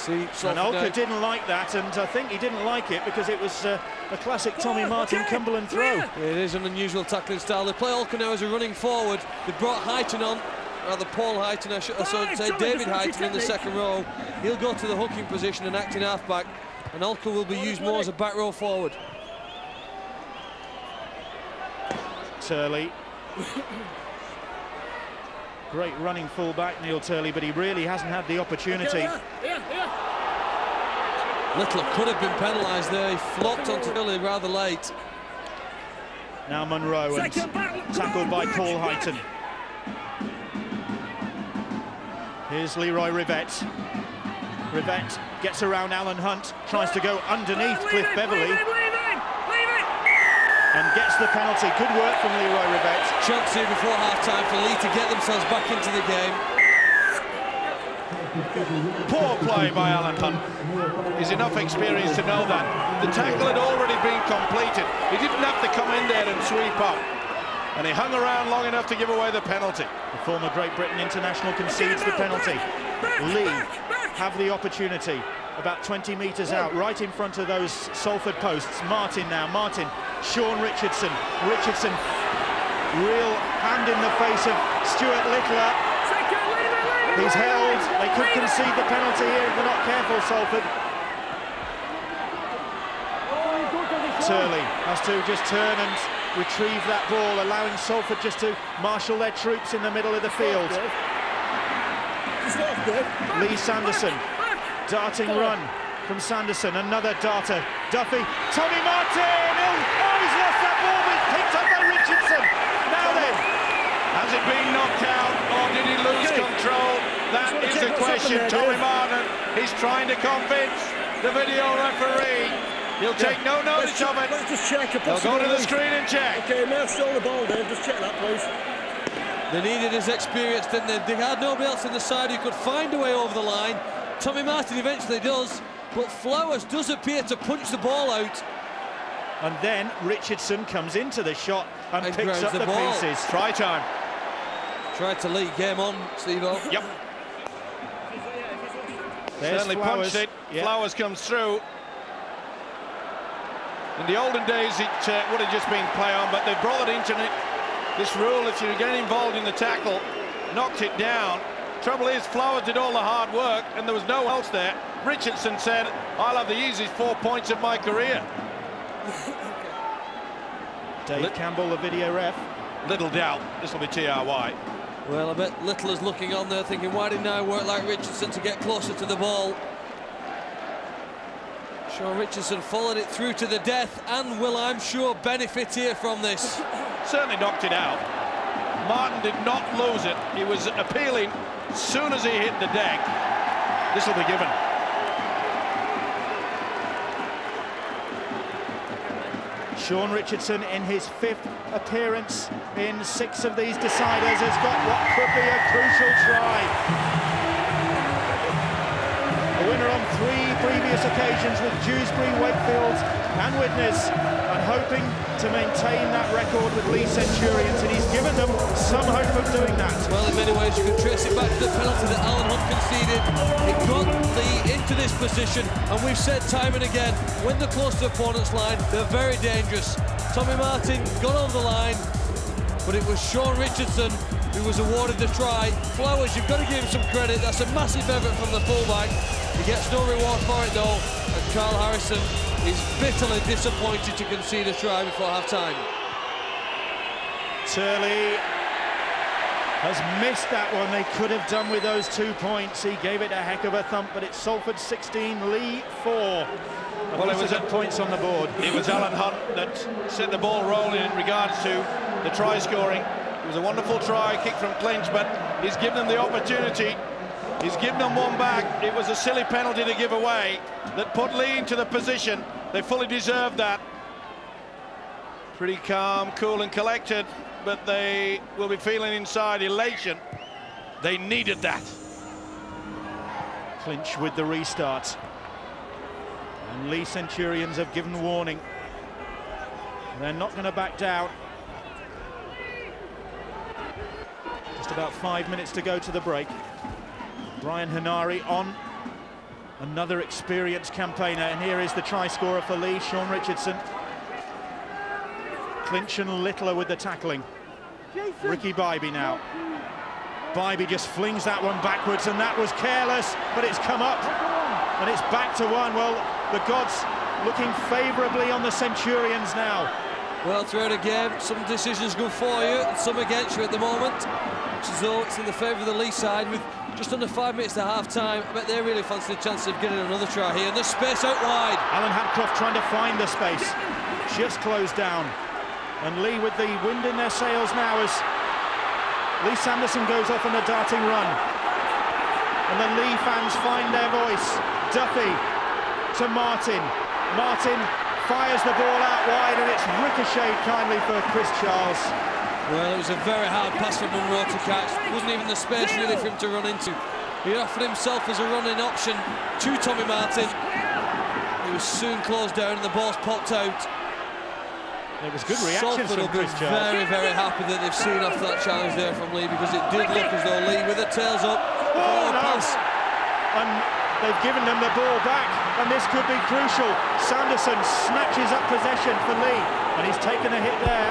Speaker 5: And Ulker didn't like that, and I think he didn't like it because it was a classic Tommy Martin Cumberland throw.
Speaker 6: It is an unusual tackling style. They play Ulker now as a running forward. They brought Heighton on, rather Paul Heighton, I should say David Heighton in the second row. He'll go to the hooking position and acting half-back, and Ulker will be used more as a back row forward.
Speaker 5: Turley. Great running full-back, Neil Turley, but he really hasn't had the opportunity.
Speaker 6: Littler could have been penalised there. He flopped onto Billy rather late.
Speaker 5: Now Munro, and tackled by Paul Heighton. Here's Leroy Rivette. Rivette gets around Alan Hunt, tries to go underneath Cliff Beverley. And gets the penalty. Good work from Leroy Rivette.
Speaker 6: Chance here before half-time for Leigh to get themselves back into the game.
Speaker 4: Poor play by Alan Hunt. He's enough experience to know that. The tackle had already been completed. He didn't have to come in there and sweep up. And he hung around long enough to give away the penalty.
Speaker 5: The former Great Britain international concedes the penalty. Leigh have the opportunity about 20 metres out, right in front of those Salford posts. Martin now, Martin, Sean Richardson. Richardson, real hand in the face of Stuart Littler. He's held. They could concede the penalty here if they're not careful, Salford. Turley has to just turn and retrieve that ball, allowing Salford just to marshal their troops in the middle of the field. Leigh Sanderson, darting run from Sanderson, another darter. Duffy, Tommy Martin! Oh, he's lost that ball, but it's picked up by Richardson. Now then,
Speaker 4: has it been knocked out, or did he lose control? That is the question. Tommy Martin, he's trying to convince the video referee. He'll take no notice of it.
Speaker 7: Let's just check.
Speaker 4: They'll go to the screen and check.
Speaker 7: Okay, may have stolen the ball, Dave. Just check that, please.
Speaker 6: They needed his experience, didn't they? They had nobody else on the side who could find a way over the line. Tommy Martin eventually does, but Flowers does appear to punch the ball out.
Speaker 5: And then Richardson comes into the shot and picks up the
Speaker 6: ball.
Speaker 5: pieces.
Speaker 4: Try time.
Speaker 6: Tried to lead game on, Steve-O.
Speaker 4: Yep.
Speaker 5: There's
Speaker 4: Certainly
Speaker 5: Flowers.
Speaker 4: punched it.
Speaker 5: Yep.
Speaker 4: Flowers comes through. In the olden days, it would have just been play on, but they brought it into this rule. If you get involved in the tackle, knocked it down. Trouble is, Flowers did all the hard work, and there was no one else there. Richardson said, "I'll have the easiest 4 points of my career."
Speaker 5: Dave Campbell, the video ref.
Speaker 4: Little doubt this will be TRY.
Speaker 6: Well, I bet Littler's looking on there thinking, why didn't I work like Richardson to get closer to the ball? Sean Richardson followed it through to the death and will, I'm sure, benefit here from this.
Speaker 4: Certainly knocked it out. Martin did not lose it. He was appealing as soon as he hit the deck. This will be given.
Speaker 5: Sean Richardson, in his 5th appearance in 6 of these deciders, has got what could be a crucial try. A winner on 3 previous occasions with Dewsbury, Wakefield and Widnes, and hoping to maintain that record with Leigh Centurions, and he's given them some hope of doing that.
Speaker 6: Well, in many ways you can trace it back to the penalty that Alan Hunt conceded. It got Leigh into this position, and we've said time and again, when they're close to the opponent's line, they're very dangerous. Tommy Martin got on the line, but it was Sean Richardson who was awarded the try. Flowers, you've got to give him some credit. That's a massive effort from the fullback. He gets no reward for it though, and Carl Harrison is bitterly disappointed to concede a try before half-time.
Speaker 5: Turley has missed that one. They could have done with those 2 points. He gave it a heck of a thump, but it's Salford 16, Leigh 4.
Speaker 4: Well, it was
Speaker 5: at points on the board.
Speaker 4: It was Alan Hunt that set the ball rolling in regards to the try scoring. It was a wonderful try, kick from clinch, but he's given them the opportunity. He's given them one back. It was a silly penalty to give away that put Leigh into the position. They fully deserved that. Pretty calm, cool and collected, but they will be feeling inside elation. They needed that.
Speaker 5: Clinch with the restart. And Leigh Centurions have given warning. They're not going to back down. Just about 5 minutes to go to the break. Brian Hanari on, another experienced campaigner, and here is the try scorer for Leigh, Sean Richardson. Clinch and Littler with the tackling. Ricky Bybee now. Bybee just flings that one backwards, and that was careless, but it's come up, and it's back to 1. Well, the gods looking favourably on the Centurions now.
Speaker 6: Well, throughout a game, some decisions go for you, and some against you at the moment. Looks as though it's in the favour of the Leigh side with just under 5 minutes to half-time. I bet they really fancy the chance of getting another try here. And there's space out wide.
Speaker 5: Alan Hadcroft trying to find the space. Just closed down. And Leigh with the wind in their sails now as Leigh Sanderson goes off on a darting run. And the Leigh fans find their voice. Duffy to Martin. Martin fires the ball out wide and it's ricocheted kindly for Chris Charles.
Speaker 6: Well, it was a very hard pass for Munro to catch. Wasn't even the space really for him to run into. He offered himself as a running option to Tommy Martin. He was soon closed down and the ball's popped out.
Speaker 5: There was good reaction from Chris Charles.
Speaker 6: Very, very happy that they've seen off that challenge there from Leigh, because it did look as though Leigh with the tails up.
Speaker 5: Oh, no. Pass. And they've given them the ball back, and this could be crucial. Sanderson snatches up possession for Leigh, and he's taken a hit there.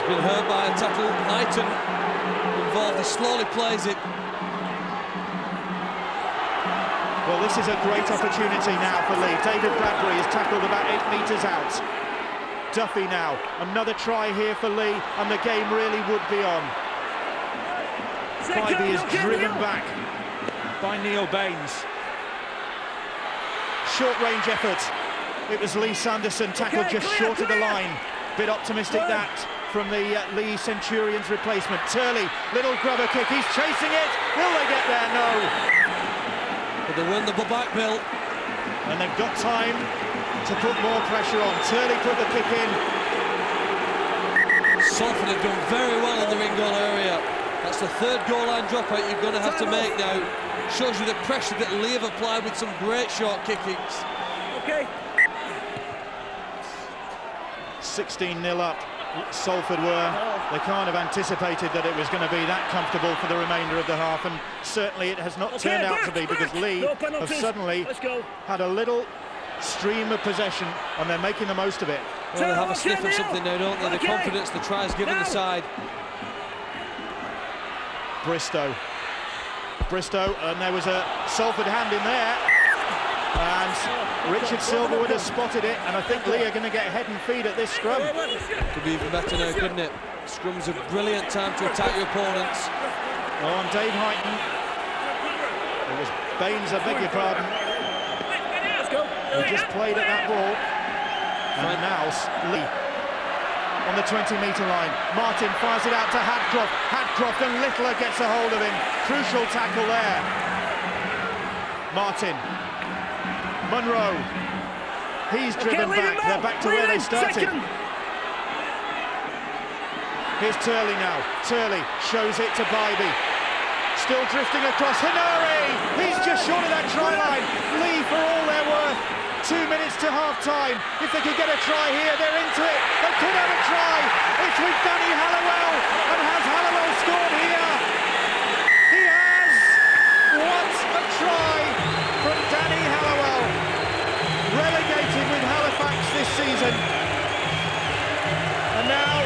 Speaker 6: Been hurt by a tackle. Knighton involved, he slowly plays it.
Speaker 5: Well, this is a great opportunity now for Leigh. David Bradbury has tackled about 8 metres out. Duffy now, another try here for Leigh, and the game really would be on. Bybee is driven back by Neil Baines. Short-range effort. It was Leigh Sanderson tackled just short of the line. Bit optimistic that from the Leigh Centurions replacement. Turley, little grubber kick, he's chasing it. Will they get there? No.
Speaker 6: But they win the back, Bill.
Speaker 5: And they've got time to put more pressure on. Turley put the kick in.
Speaker 6: Salford have done very well in the ring goal area. That's the third goal line dropout you're going to have to make now. Shows you the pressure that Leigh have applied with some great short kickings.
Speaker 7: Okay.
Speaker 5: 16-0 up. Salford were. They can't have anticipated that it was going to be that comfortable for the remainder of the half, and certainly it has not turned out to be, because Leigh have suddenly had a little stream of possession and they're making the most of it.
Speaker 6: Well, they have a sniff of something now, don't they? The confidence, the tries given the side.
Speaker 5: Bristow, and there was a Salford hand in there. And Richard Silverwood has spotted it, and I think Leigh are going to get head and feet at this scrum.
Speaker 6: Could be even better now, couldn't it? Scrum's a brilliant time to attack your opponents.
Speaker 5: Oh, and Dave Heighton. It was Baines, I beg your pardon. Who just played at that ball. And now Leigh on the 20-metre line. Martin fires it out to Hadcroft. Hadcroft, and Littler gets a hold of him. Crucial tackle there. Martin. Munro, he's driven back. They're back to where they started. Here's Turley now. Turley shows it to Bybee. Still drifting across. Hanari! He's just short of that try line. Leigh, for all they're worth, 2 minutes to half-time. If they could get a try here, they're into it. They could have a try. It's with Danny Halliwell. And has Halliwell scored here? He has. What a try from Danny Halliwell. Relegated with Halifax this season, and now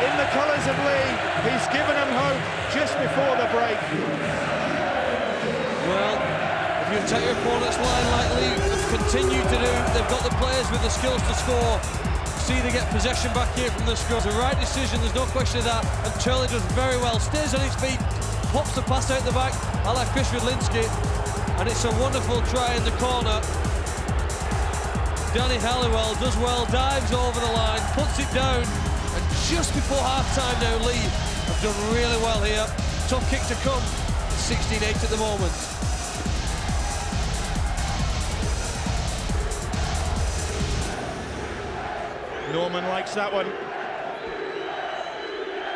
Speaker 5: in the colours of Leigh, he's given them hope just before the break.
Speaker 6: Well, if you take your opponent's line like Leigh have continued to do, they've got the players with the skills to score. See, they get possession back here from the scrum. It's the right decision, there's no question of that, and Turley does very well, stays on his feet, pops the pass out the back, a la Chris Wiedlinski, and it's a wonderful try in the corner. Danny Halliwell does well, dives over the line, puts it down, and just before half-time now, Leigh have done really well here. Tough kick to come, 16-8 at the moment.
Speaker 5: Norman likes that one.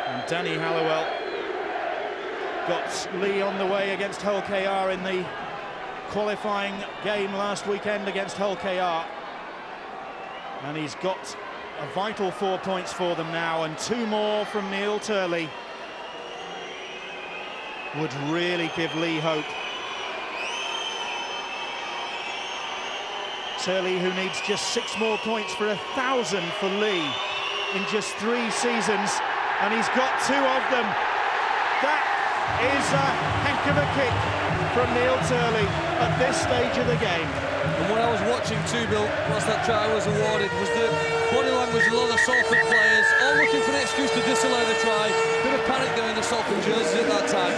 Speaker 5: And Danny Halliwell got Leigh on the way against Hull KR in the qualifying game last weekend against Hull KR. And he's got a vital 4 points for them now, and 2 more from Neil Turley would really give Leigh hope. Turley, who needs just 6 more points for 1,000 for Leigh in just 3 seasons, and he's got 2 of them. That is a heck of a kick from Neil Turley at this stage of the game.
Speaker 6: And what I was watching too, Bill, whilst that try was awarded, was the body language of a lot of Salford players, all looking for an excuse to disallow the try. Bit of panic there in the Salford jerseys at that time.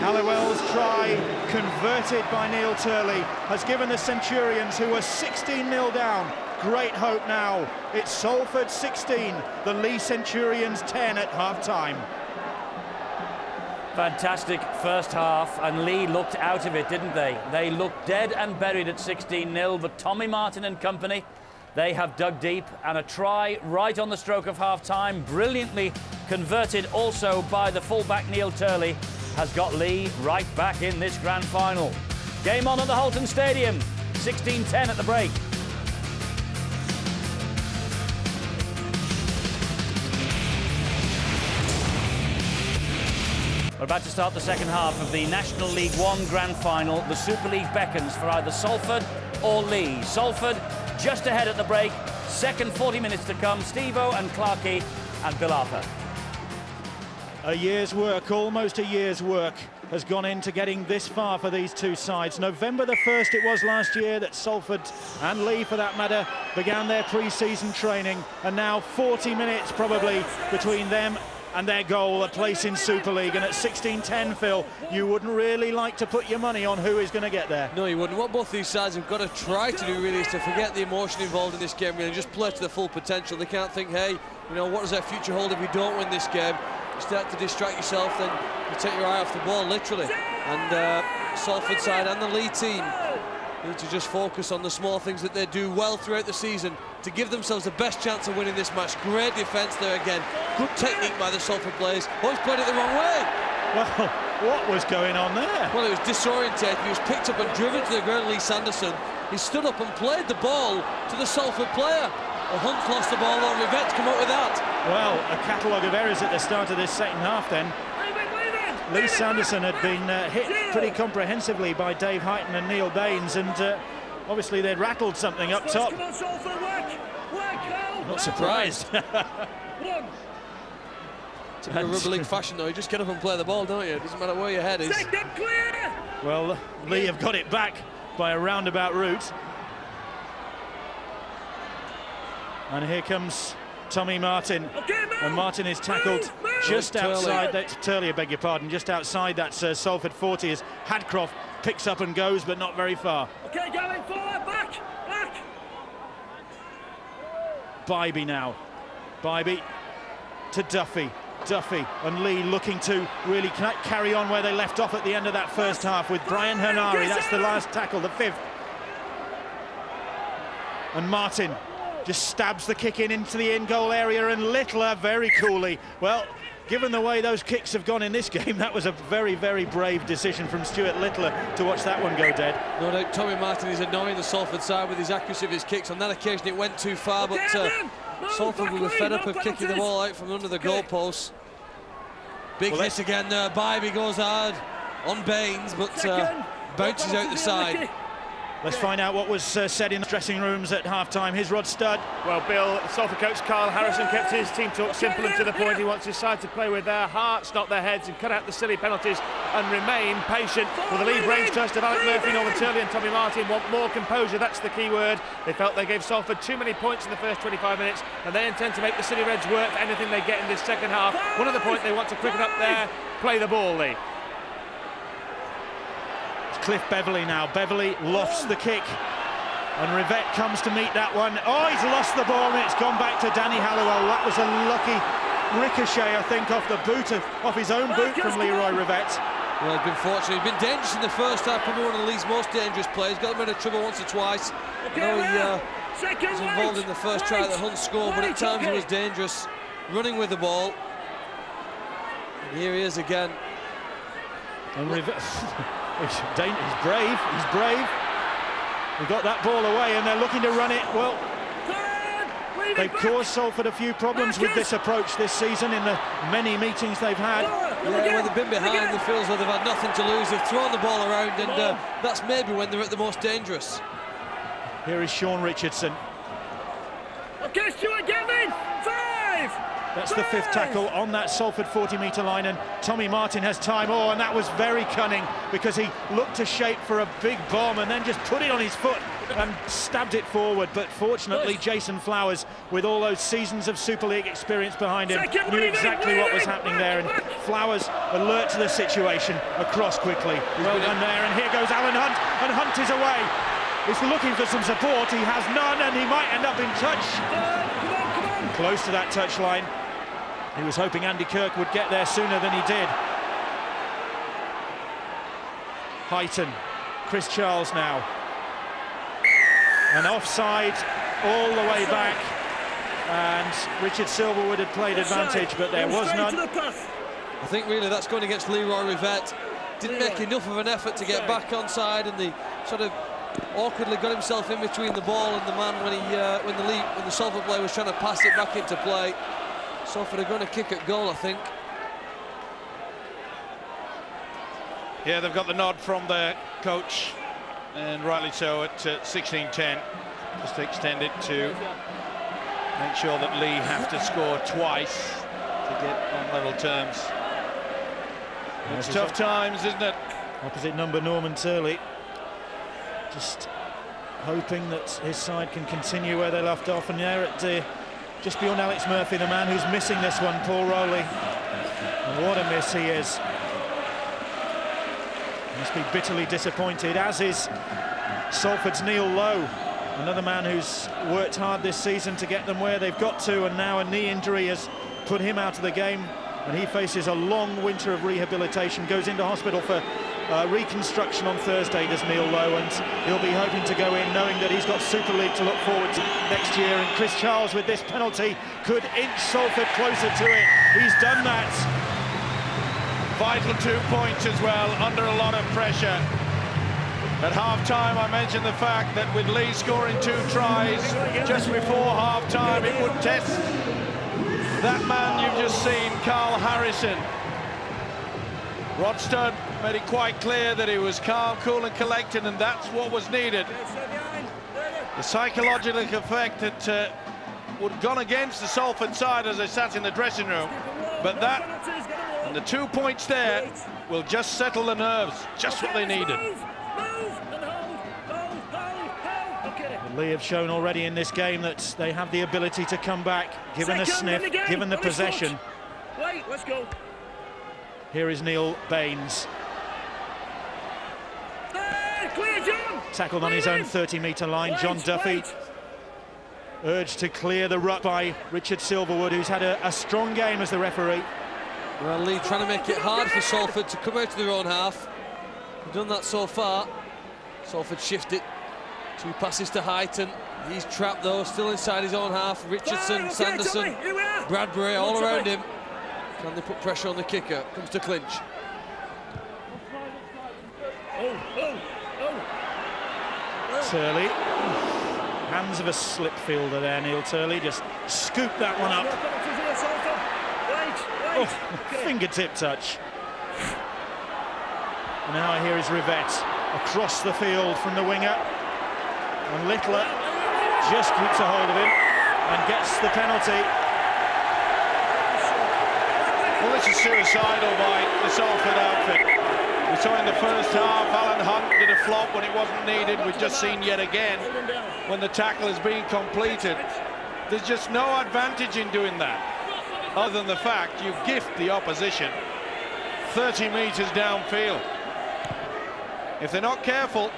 Speaker 5: Halliwell's try, converted by Neil Turley, has given the Centurions, who were 16-0 down, great hope now. It's Salford 16, the Leigh Centurions 10 at half-time.
Speaker 1: Fantastic first half, and Leigh looked out of it, didn't they? They looked dead and buried at 16-0, but Tommy Martin and company, they have dug deep, and a try right on the stroke of half-time, brilliantly converted also by the fullback Neil Turley, has got Leigh right back in this grand final. Game on at the Holton Stadium, 16-10 at the break. We're about to start the second half of the National League One Grand Final. The Super League beckons for either Salford or Leigh. Salford just ahead at the break. Second 40 minutes to come. Steve-O and Clarkey and Bill Arthur.
Speaker 5: A year's work, almost a year's work, has gone into getting this far for these two sides. November the 1st it was last year that Salford and Leigh, for that matter, began their pre-season training. And now 40 minutes probably between them and their goal, a place in Super League. And at 16-10, Phil, you wouldn't really like to put your money on who is going to get there.
Speaker 6: No, you wouldn't. What both these sides have got to try to do really is to forget the emotion involved in this game, really, and just play to the full potential. They can't think, hey, you know, what does our future hold if we don't win this game? You start to distract yourself, then you take your eye off the ball, literally. And Salford side and the Leigh team need to just focus on the small things that they do well throughout the season to give themselves the best chance of winning this match. Great defence there again. Good technique by the Salford players. Oh, he's played it the wrong way.
Speaker 5: Well, what was going on there?
Speaker 6: Well, it was disorientated. He was picked up and driven to the ground, Leigh Sanderson. He stood up and played the ball to the Salford player. Well, Hunt's lost the ball, or Rivette's come up with that.
Speaker 5: Well, a catalogue of errors at the start of this second half then. Leigh Sanderson had been hit pretty comprehensively by Dave Heighton and Neil Baines, and obviously they'd rattled something up top. Not surprised.
Speaker 6: It's a rugby league fashion though, you just get up and play the ball, don't you? It doesn't matter where your head is.
Speaker 5: Well, Leigh have got it back by a roundabout route. And here comes Tommy Martin, and Martin is tackled just outside, that's Turley, I beg your pardon, just outside that Salford 40 as Hadcroft picks up and goes, but not very far.
Speaker 7: Okay, going forward, back.
Speaker 5: Bybee now, Bybee to Duffy and Leigh looking to really carry on where they left off at the end of that first half with Brian Henari. That's the last tackle, the 5th. And Martin just stabs the kick into the in-goal area, and Littler very coolly. Well, given the way those kicks have gone in this game, that was a very, very brave decision from Stuart Littler to watch that one go dead.
Speaker 6: No doubt Tommy Martin is annoying the Salford side with his accuracy of his kicks. On that occasion it went too far, but Salford will be fed up of kicking the ball out from under the goalposts. Big hit again there. Bybee goes hard on Baines, but bounces out the side.
Speaker 5: Let's find out what was said in the dressing rooms at half-time. Here's Rod Studd.
Speaker 8: Well, Bill, Salford coach Carl Harrison kept his team talk simple and to the point. He wants his side to play with their hearts, not their heads, and cut out the silly penalties and remain patient. Well, the Leigh brains trust of Alec Murphy, Norman Turley and Tommy Martin want more composure. That's the key word. They felt they gave Salford too many points in the first 25 minutes, and they intend to make the City Reds work for anything they get in this second half. One other point they want to quicken up there, play the ball, Leigh.
Speaker 5: Cliff Beverley now. Beverley lofts the kick, and Rivette comes to meet that one. Oh, he's lost the ball, and it's gone back to Danny Halliwell. That was a lucky ricochet, I think, off the boot off his own boot from Leroy Rivette.
Speaker 6: Well, he's been fortunate. He's been dangerous in the first half, probably one of the League's most dangerous players. Got him into trouble once or twice. I know he was involved in the first try that Hunt scored, but at times he was dangerous, running with the ball. And here he is again.
Speaker 5: And Rivette. He's brave, He got that ball away, and they're looking to run it. Well, they've caused Salford a few problems with this approach this season in the many meetings they've had.
Speaker 6: Yeah, when they've been behind, the feels like they've had nothing to lose. They've thrown the ball around, and that's maybe when they're at the most dangerous.
Speaker 5: Here is Sean Richardson.
Speaker 7: Okay, Stuart, get in! 5!
Speaker 5: That's the 5th tackle on that Salford 40-metre line, and Tommy Martin has time. Oh, and that was very cunning, because he looked to shape for a big bomb and then just put it on his foot and stabbed it forward. But fortunately, Jason Flowers, with all those seasons of Super League experience behind him, knew exactly what was happening there, and Flowers, alert to the situation, across quickly. Well done there, and here goes Alan Hunt, and Hunt is away. He's looking for some support, he has none, and he might end up in touch. Close to that touchline. He was hoping Andy Kirk would get there sooner than he did. Heighton, Chris Charles now. And offside all the way back. And Richard Silverwood had played advantage, but there was none.
Speaker 6: I think really that's going against Leroy Rivette. Didn't make enough of an effort to get back onside, and the sort of awkwardly got himself in between the ball and the man when the Salford player was trying to pass it back into play. Salford are going to kick at goal, I think.
Speaker 5: Yeah, they've got the nod from their coach, and rightly so, at 16-10. Just to extend it to make sure that Leigh have to score twice to get on level terms. It's tough times, isn't it? Opposite number Norman Turley, just hoping that his side can continue where they left off, and there at just beyond Alex Murphy, the man who's missing this one, Paul Rowley. And what a miss he is. Must be bitterly disappointed, as is Salford's Neil Lowe, another man who's worked hard this season to get them where they've got to, and now a knee injury has put him out of the game, and he faces a long winter of rehabilitation, goes into hospital for reconstruction on Thursday, does Neil Lowe, and he'll be hoping to go in knowing that he's got Super League to look forward to next year. And Chris Charles, with this penalty, could inch Salford closer to it. He's done that.
Speaker 4: Vital 2 points as well, under a lot of pressure. At half-time, I mentioned the fact that with Leigh scoring 2 tries just before half-time, it would test that man you've just seen, Carl Harrison. Rod Studd made it quite clear that he was calm, cool and collected, and that's what was needed. The psychological effect that would have gone against the Salford side as they sat in the dressing room, but that and the 2 points there will just settle the nerves, just what they needed.
Speaker 5: Leigh have shown already in this game that they have the ability to come back, given a sniff, given the possession.
Speaker 7: Wait, let's go.
Speaker 5: Here is Neil Baines.
Speaker 7: Clear, John.
Speaker 5: Tackled on his own 30-metre line. John Duffy urged to clear the ruck by Richard Silverwood, who's had a strong game as the referee.
Speaker 6: Well, Leigh trying to make it hard for Salford to come out of their own half. They've done that so far. Salford shifted. 2 passes to Heighton. He's trapped though, still inside his own half. Richardson, Sanderson, Bradbury all around him. Can they put pressure on the kicker? Comes to clinch.
Speaker 5: Turley. Hands of a slip fielder there, Neil Turley. Just scooped that one up. Oh, fingertip touch. And now here is Rivette across the field from the winger. And Littler just keeps a hold of him and gets the penalty.
Speaker 4: Well, this is suicidal by the Salford outfit. We saw in the first half, Alan Hunt did a flop when it wasn't needed. We've just seen yet again when the tackle is being completed. There's just no advantage in doing that, other than the fact you gift the opposition 30 metres downfield. If they're not careful,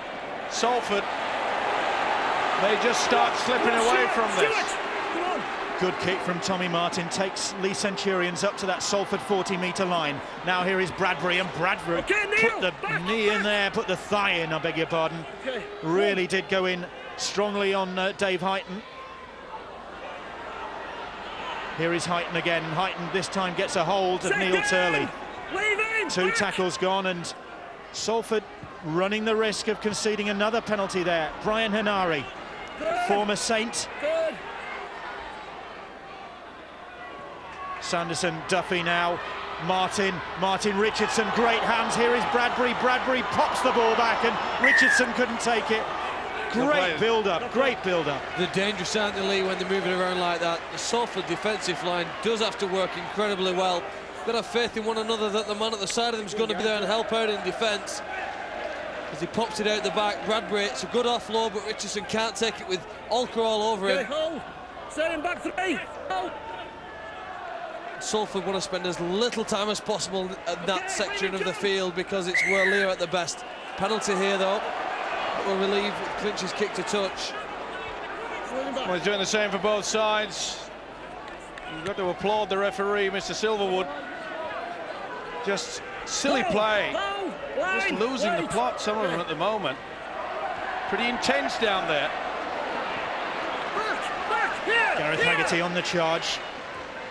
Speaker 4: Salford may just start slipping away from this.
Speaker 5: Good kick from Tommy Martin, takes Leigh Centurions up to that Salford 40-metre line. Now here is Bradbury, and Bradbury put the knee in there, put the thigh in, I beg your pardon. Really did go in strongly on Dave Heighton. Here is Heighton again. Heighton this time gets a hold of Neil Turley. 2 tackles gone, and Salford running the risk of conceding another penalty there. Brian Hanari, former Saint. Sanderson, Duffy now, Martin Richardson, great hands. Here is Bradbury pops the ball back, and Richardson couldn't take it. Great build-up, great build-up.
Speaker 6: They're dangerous, aren't they, Leigh, when they're moving around like that? The Salford defensive line does have to work incredibly well. Got to have faith in one another that the man at the side of them is going to be there and help out in defence. As he pops it out the back, Bradbury, it's a good offload, but Richardson can't take it with Olker all over him.
Speaker 7: Setting back 3.
Speaker 6: Salford want to spend as little time as possible in that section of the field because it's where Leigh are at the best. Penalty here, though. Will relieve Clinch's kick to touch.
Speaker 4: Well, he's doing the same for both sides. You've got to applaud the referee, Mr. Silverwood. Just silly play. Just losing the plot, some of them at the moment. Pretty intense down there.
Speaker 5: Gareth Haggerty on the charge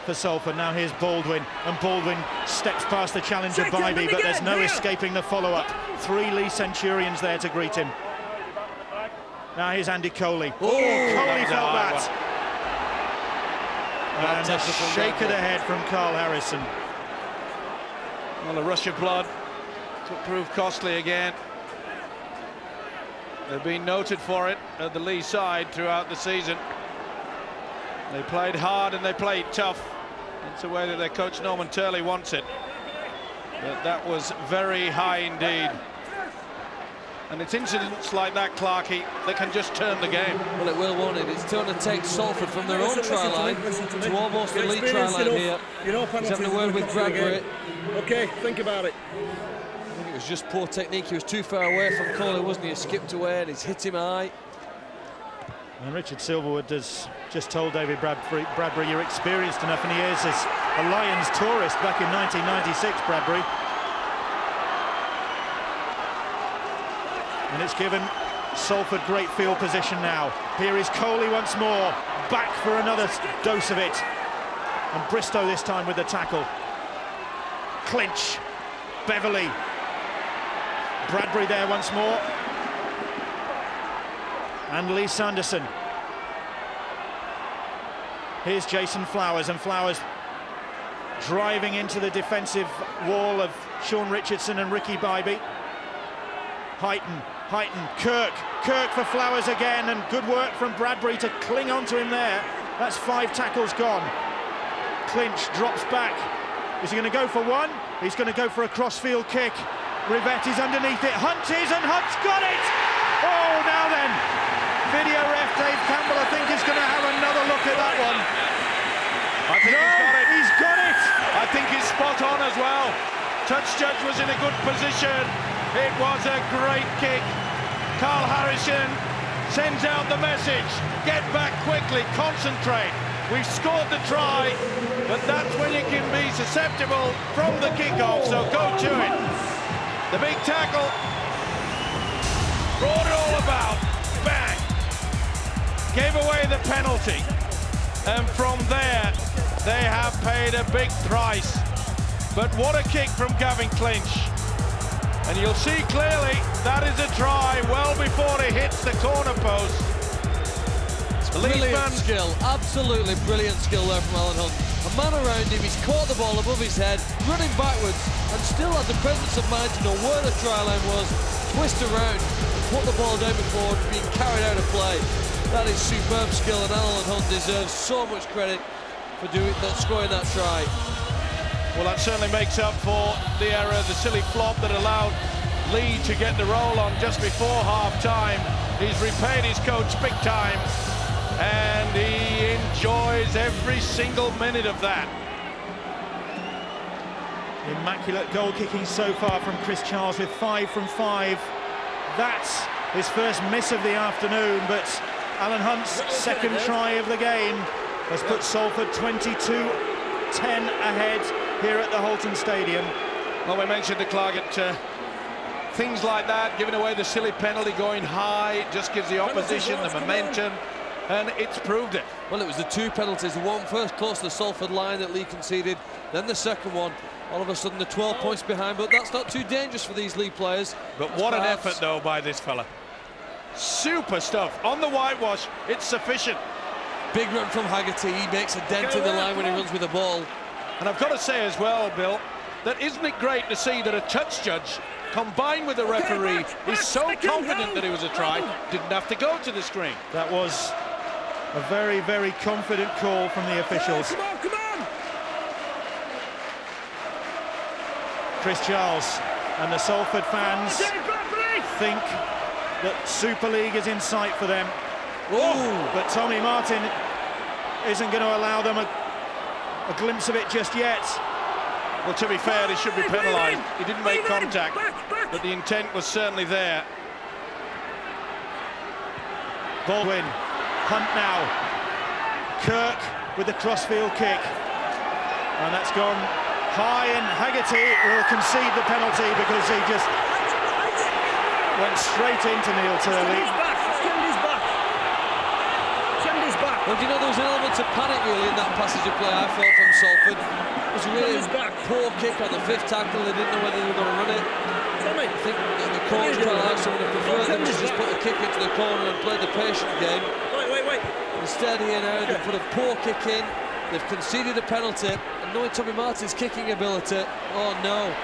Speaker 5: for Salford. Now here's Baldwin, and Baldwin steps past the challenger Bybee, but there's no escaping the follow-up. 3 Leigh Centurions there to greet him. Now here's Andy Coley. Oh, Coley felt that. And a shake of the head from Carl Harrison.
Speaker 4: Well, a rush of blood to prove costly again. They've been noted for it at the Leigh side throughout the season. They played hard and they played tough. It's the way that their coach Norman Turley wants it. But that was very high indeed. And it's incidents like that, Clarkey, that can just turn the game.
Speaker 6: Well, it will, won't it? It's going to take Salford from their own try line to almost the Leigh try line here. He's having a word with Bradbury.
Speaker 7: Okay, think about it.
Speaker 6: I think it was just poor technique. He was too far away from Coley, wasn't he? He skipped away and he's hit him high.
Speaker 5: And Richard Silverwood has just told David Bradbury, you're experienced enough, and he is as a Lions tourist back in 1996, Bradbury. And it's given Salford great field position now. Here is Coley once more, back for another dose of it. And Bristow this time with the tackle. Clinch, Beverley, Bradbury there once more. And Leigh Sanderson. Here's Jason Flowers, and Flowers driving into the defensive wall of Sean Richardson and Ricky Bybee. Heighton, Kirk for Flowers again, and good work from Bradbury to cling on to him there. That's 5 tackles gone. Clinch drops back. Is he going to go for one? He's going to go for a crossfield kick. Rivette is underneath it. Hunt is, and Hunt's got it! Oh, now then. Video ref Dave Campbell, I think, is going to have another look at that one.
Speaker 4: I think he's got it.
Speaker 5: He's got it!
Speaker 4: I think he's spot on as well. Touch judge was in a good position. It was a great kick. Carl Harrison sends out the message. Get back quickly, concentrate. We've scored the try, but that's when you can be susceptible from the kickoff, so go to it. The big tackle. Brought it all about. Bang. Gave away the penalty. And from there, they have paid a big price. But what a kick from Gavin Clinch. And you'll see clearly that is a try well before it hits the corner post.
Speaker 6: Brilliant skill, absolutely brilliant skill there from Alan Hunt. A man around him, he's caught the ball above his head, running backwards, and still had the presence of mind to know where the try line was, twist around, put the ball down before being carried out of play. That is superb skill, and Alan Hunt deserves so much credit for scoring that try.
Speaker 4: Well, that certainly makes up for the error, the silly flop that allowed Leigh to get the roll on just before half-time. He's repaid his coach big time, and he enjoys every single minute of that.
Speaker 5: Immaculate goal kicking so far from Chris Charles with 5 from 5. That's his first miss of the afternoon, but Alan Hunt's second try of the game has put Salford 22-10 ahead here at the Holton Stadium.
Speaker 4: Well, we mentioned the Clarkett, things like that, giving away the silly penalty, going high, just gives the opposition the momentum, and it's proved it.
Speaker 6: Well, it was the 2 penalties, the one first close to the Salford line that Leigh conceded, then the second one, all of a sudden they're 12 points behind, but that's not too dangerous for these Leigh players.
Speaker 4: But what an effort, though, by this fella. Super stuff. On the whitewash, it's sufficient.
Speaker 6: Big run from Haggerty, he makes a dent in the line when he runs with the ball.
Speaker 4: And I've got to say as well, Bill, that isn't it great to see that a touch judge combined with the referee, he's so confident that it was a try, didn't have to go to the screen.
Speaker 5: That was a very, very confident call from the officials.
Speaker 7: Come on, come on!
Speaker 5: Chris Charles and the Salford fans think that Super League is in sight for them.
Speaker 4: Oh,
Speaker 5: But Tommy Martin isn't going to allow them a glimpse of it just yet.
Speaker 4: well, to be fair, he should be penalised. He didn't make contact, but the intent was certainly there.
Speaker 5: Baldwin, Hunt now. Kirk with the crossfield kick. And that's gone high, and Haggerty will concede the penalty because he just went straight into Neil Turley.
Speaker 6: Well, do you know, there was an element of panic really in that passage of play, I felt, from Salford. It was a really poor kick on the fifth tackle. They didn't know whether they were going to run it. I think that the coach, Carl Harrison, would have preferred them to just put the kick into the corner and play the patient game.
Speaker 7: Wait.
Speaker 6: Instead, here now, they've put a poor kick in. They've conceded a penalty. And knowing Tommy Martin's kicking ability, oh no,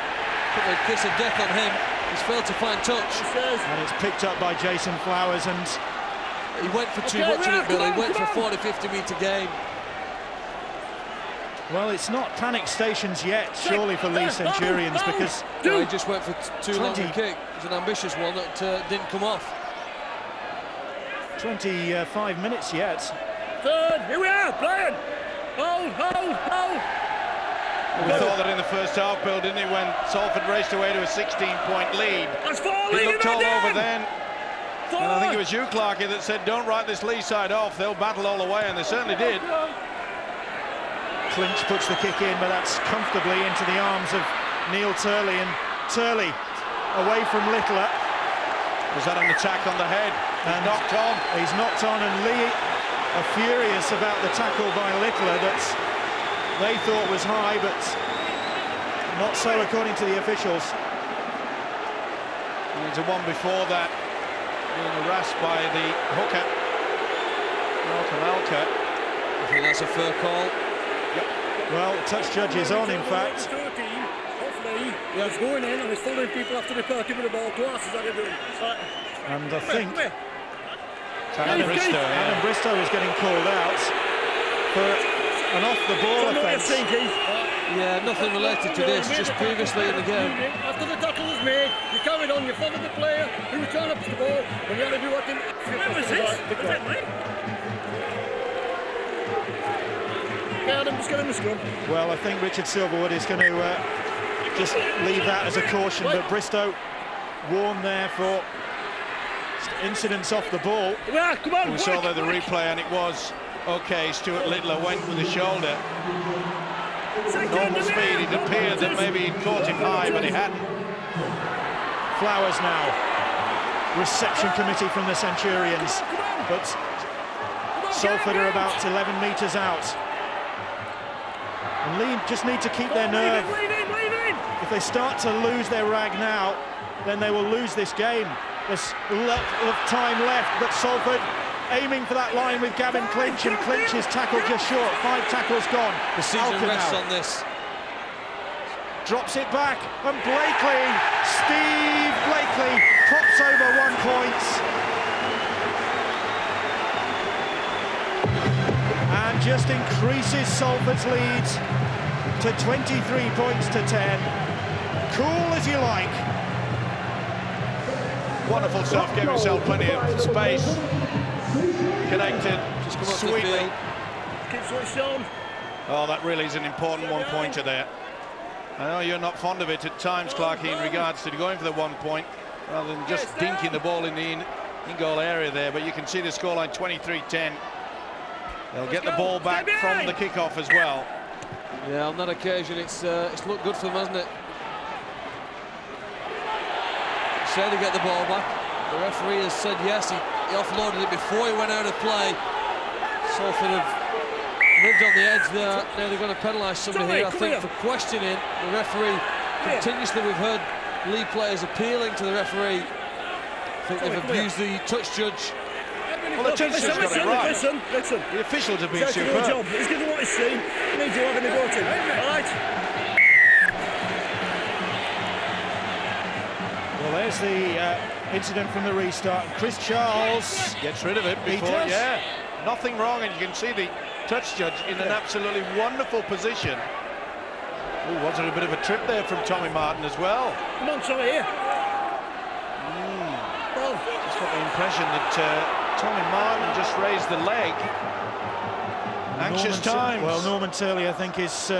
Speaker 6: put a kiss of death on him. He's failed to find touch.
Speaker 5: And it's picked up by Jason Flowers, and
Speaker 6: he went for too much in it, Billy. He went for a 40-50 metre game.
Speaker 5: well, it's not panic stations yet, surely, for Leigh Centurions, because
Speaker 6: No, he just went for too long a kick. It was an ambitious one that didn't come off.
Speaker 5: 25 minutes yet.
Speaker 7: Third, here we are, Brian! Hold!
Speaker 4: We thought that in the first half, Bill, didn't it, when Salford raced away to a 16-point lead.
Speaker 7: That's four,
Speaker 4: It looked all over then.
Speaker 7: Four.
Speaker 4: And I think it was you, Clarkie, that said, don't write this Leigh side off. They'll battle all the way, and they certainly did.
Speaker 5: Clinch puts the kick in, but that's comfortably into the arms of Neil Turley, and Turley away from Littler.
Speaker 4: Was that an attack on the head? And knocked on.
Speaker 5: He's knocked on, and Leigh are furious about the tackle by Littler that they thought was high, but not so according to the officials.
Speaker 4: There's a one before that, being harassed by the hooker, Malcolm.
Speaker 6: I think that's a fair call.
Speaker 5: Yep. Well, touch judge is on, in fact.
Speaker 7: 13, hopefully, he was going in and was following people after the party with the ball. Glasses are doing.
Speaker 5: And I think
Speaker 4: Adam
Speaker 5: Bristow is getting called out for an off-the-ball offence.
Speaker 6: Yeah, nothing related to this, just previously in the game.
Speaker 7: After the tackle was made, you carried on, you followed the player, who returned up to the ball, and you had to do what him. Adam just getting the scrum.
Speaker 5: Well, I think Richard Silverwood is going to just leave that as a caution, but Bristow warned there for incidents off the ball.
Speaker 7: Yeah, come on,
Speaker 4: We saw there the replay, and it was okay. Stuart Littler went with the shoulder. Normal speed. It appeared that maybe he'd caught him high, but he hadn't.
Speaker 5: Flowers now. Reception committee from the Centurions, but Salford are about 11 metres out. And Leigh just need to keep their nerve. If they start to lose their rag now, then they will lose this game. There's a lot of time left, but Salford aiming for that line with Gavin Clinch, and Clinch is tackled just short. 5 tackles gone.
Speaker 6: The season rests on this.
Speaker 5: Drops it back, and Blakely, Steve Blakely, pops over 1 point. And just increases Salford's lead to 23 points to 10. Cool as you like.
Speaker 4: Wonderful stuff, gave himself plenty of space. Connected,
Speaker 6: Just come up
Speaker 4: sweetly.
Speaker 6: the field.
Speaker 7: Keep switched on.
Speaker 4: Oh, that really is an important 1-pointer there. I know you're not fond of it at times, Clarkie, in regards to going for the 1 point, rather than just dinking the ball in the in-goal area there, but you can see the scoreline 23-10. They'll get the ball back from the kickoff as well.
Speaker 6: Yeah, on that occasion, it's looked good for them, hasn't it? Say they get the ball back. The referee has said yes, he offloaded it before he went out of play. Salford have lived on the edge there. Now they're going to penalise somebody here, I think, for questioning the referee. Continuously we've heard Leigh players appealing to the referee. I think they've abused the touch judge.
Speaker 4: Well, the judge has got it right.
Speaker 7: Listen.
Speaker 4: The officials have been
Speaker 7: He's doing
Speaker 4: superb.
Speaker 7: a job. He's giving what he's seen. He needs to have a go to. All right.
Speaker 5: there's the incident from the restart. Chris Charles
Speaker 4: gets rid of it before, yeah. Nothing wrong, and you can see the touch judge in an absolutely wonderful position. Oh, was there a bit of a trip there from Tommy Martin as well?
Speaker 7: Come on, sorry, here.
Speaker 4: Just got the impression that Tommy Martin just raised the leg. Anxious times.
Speaker 5: Well, Norman Turley, I think, is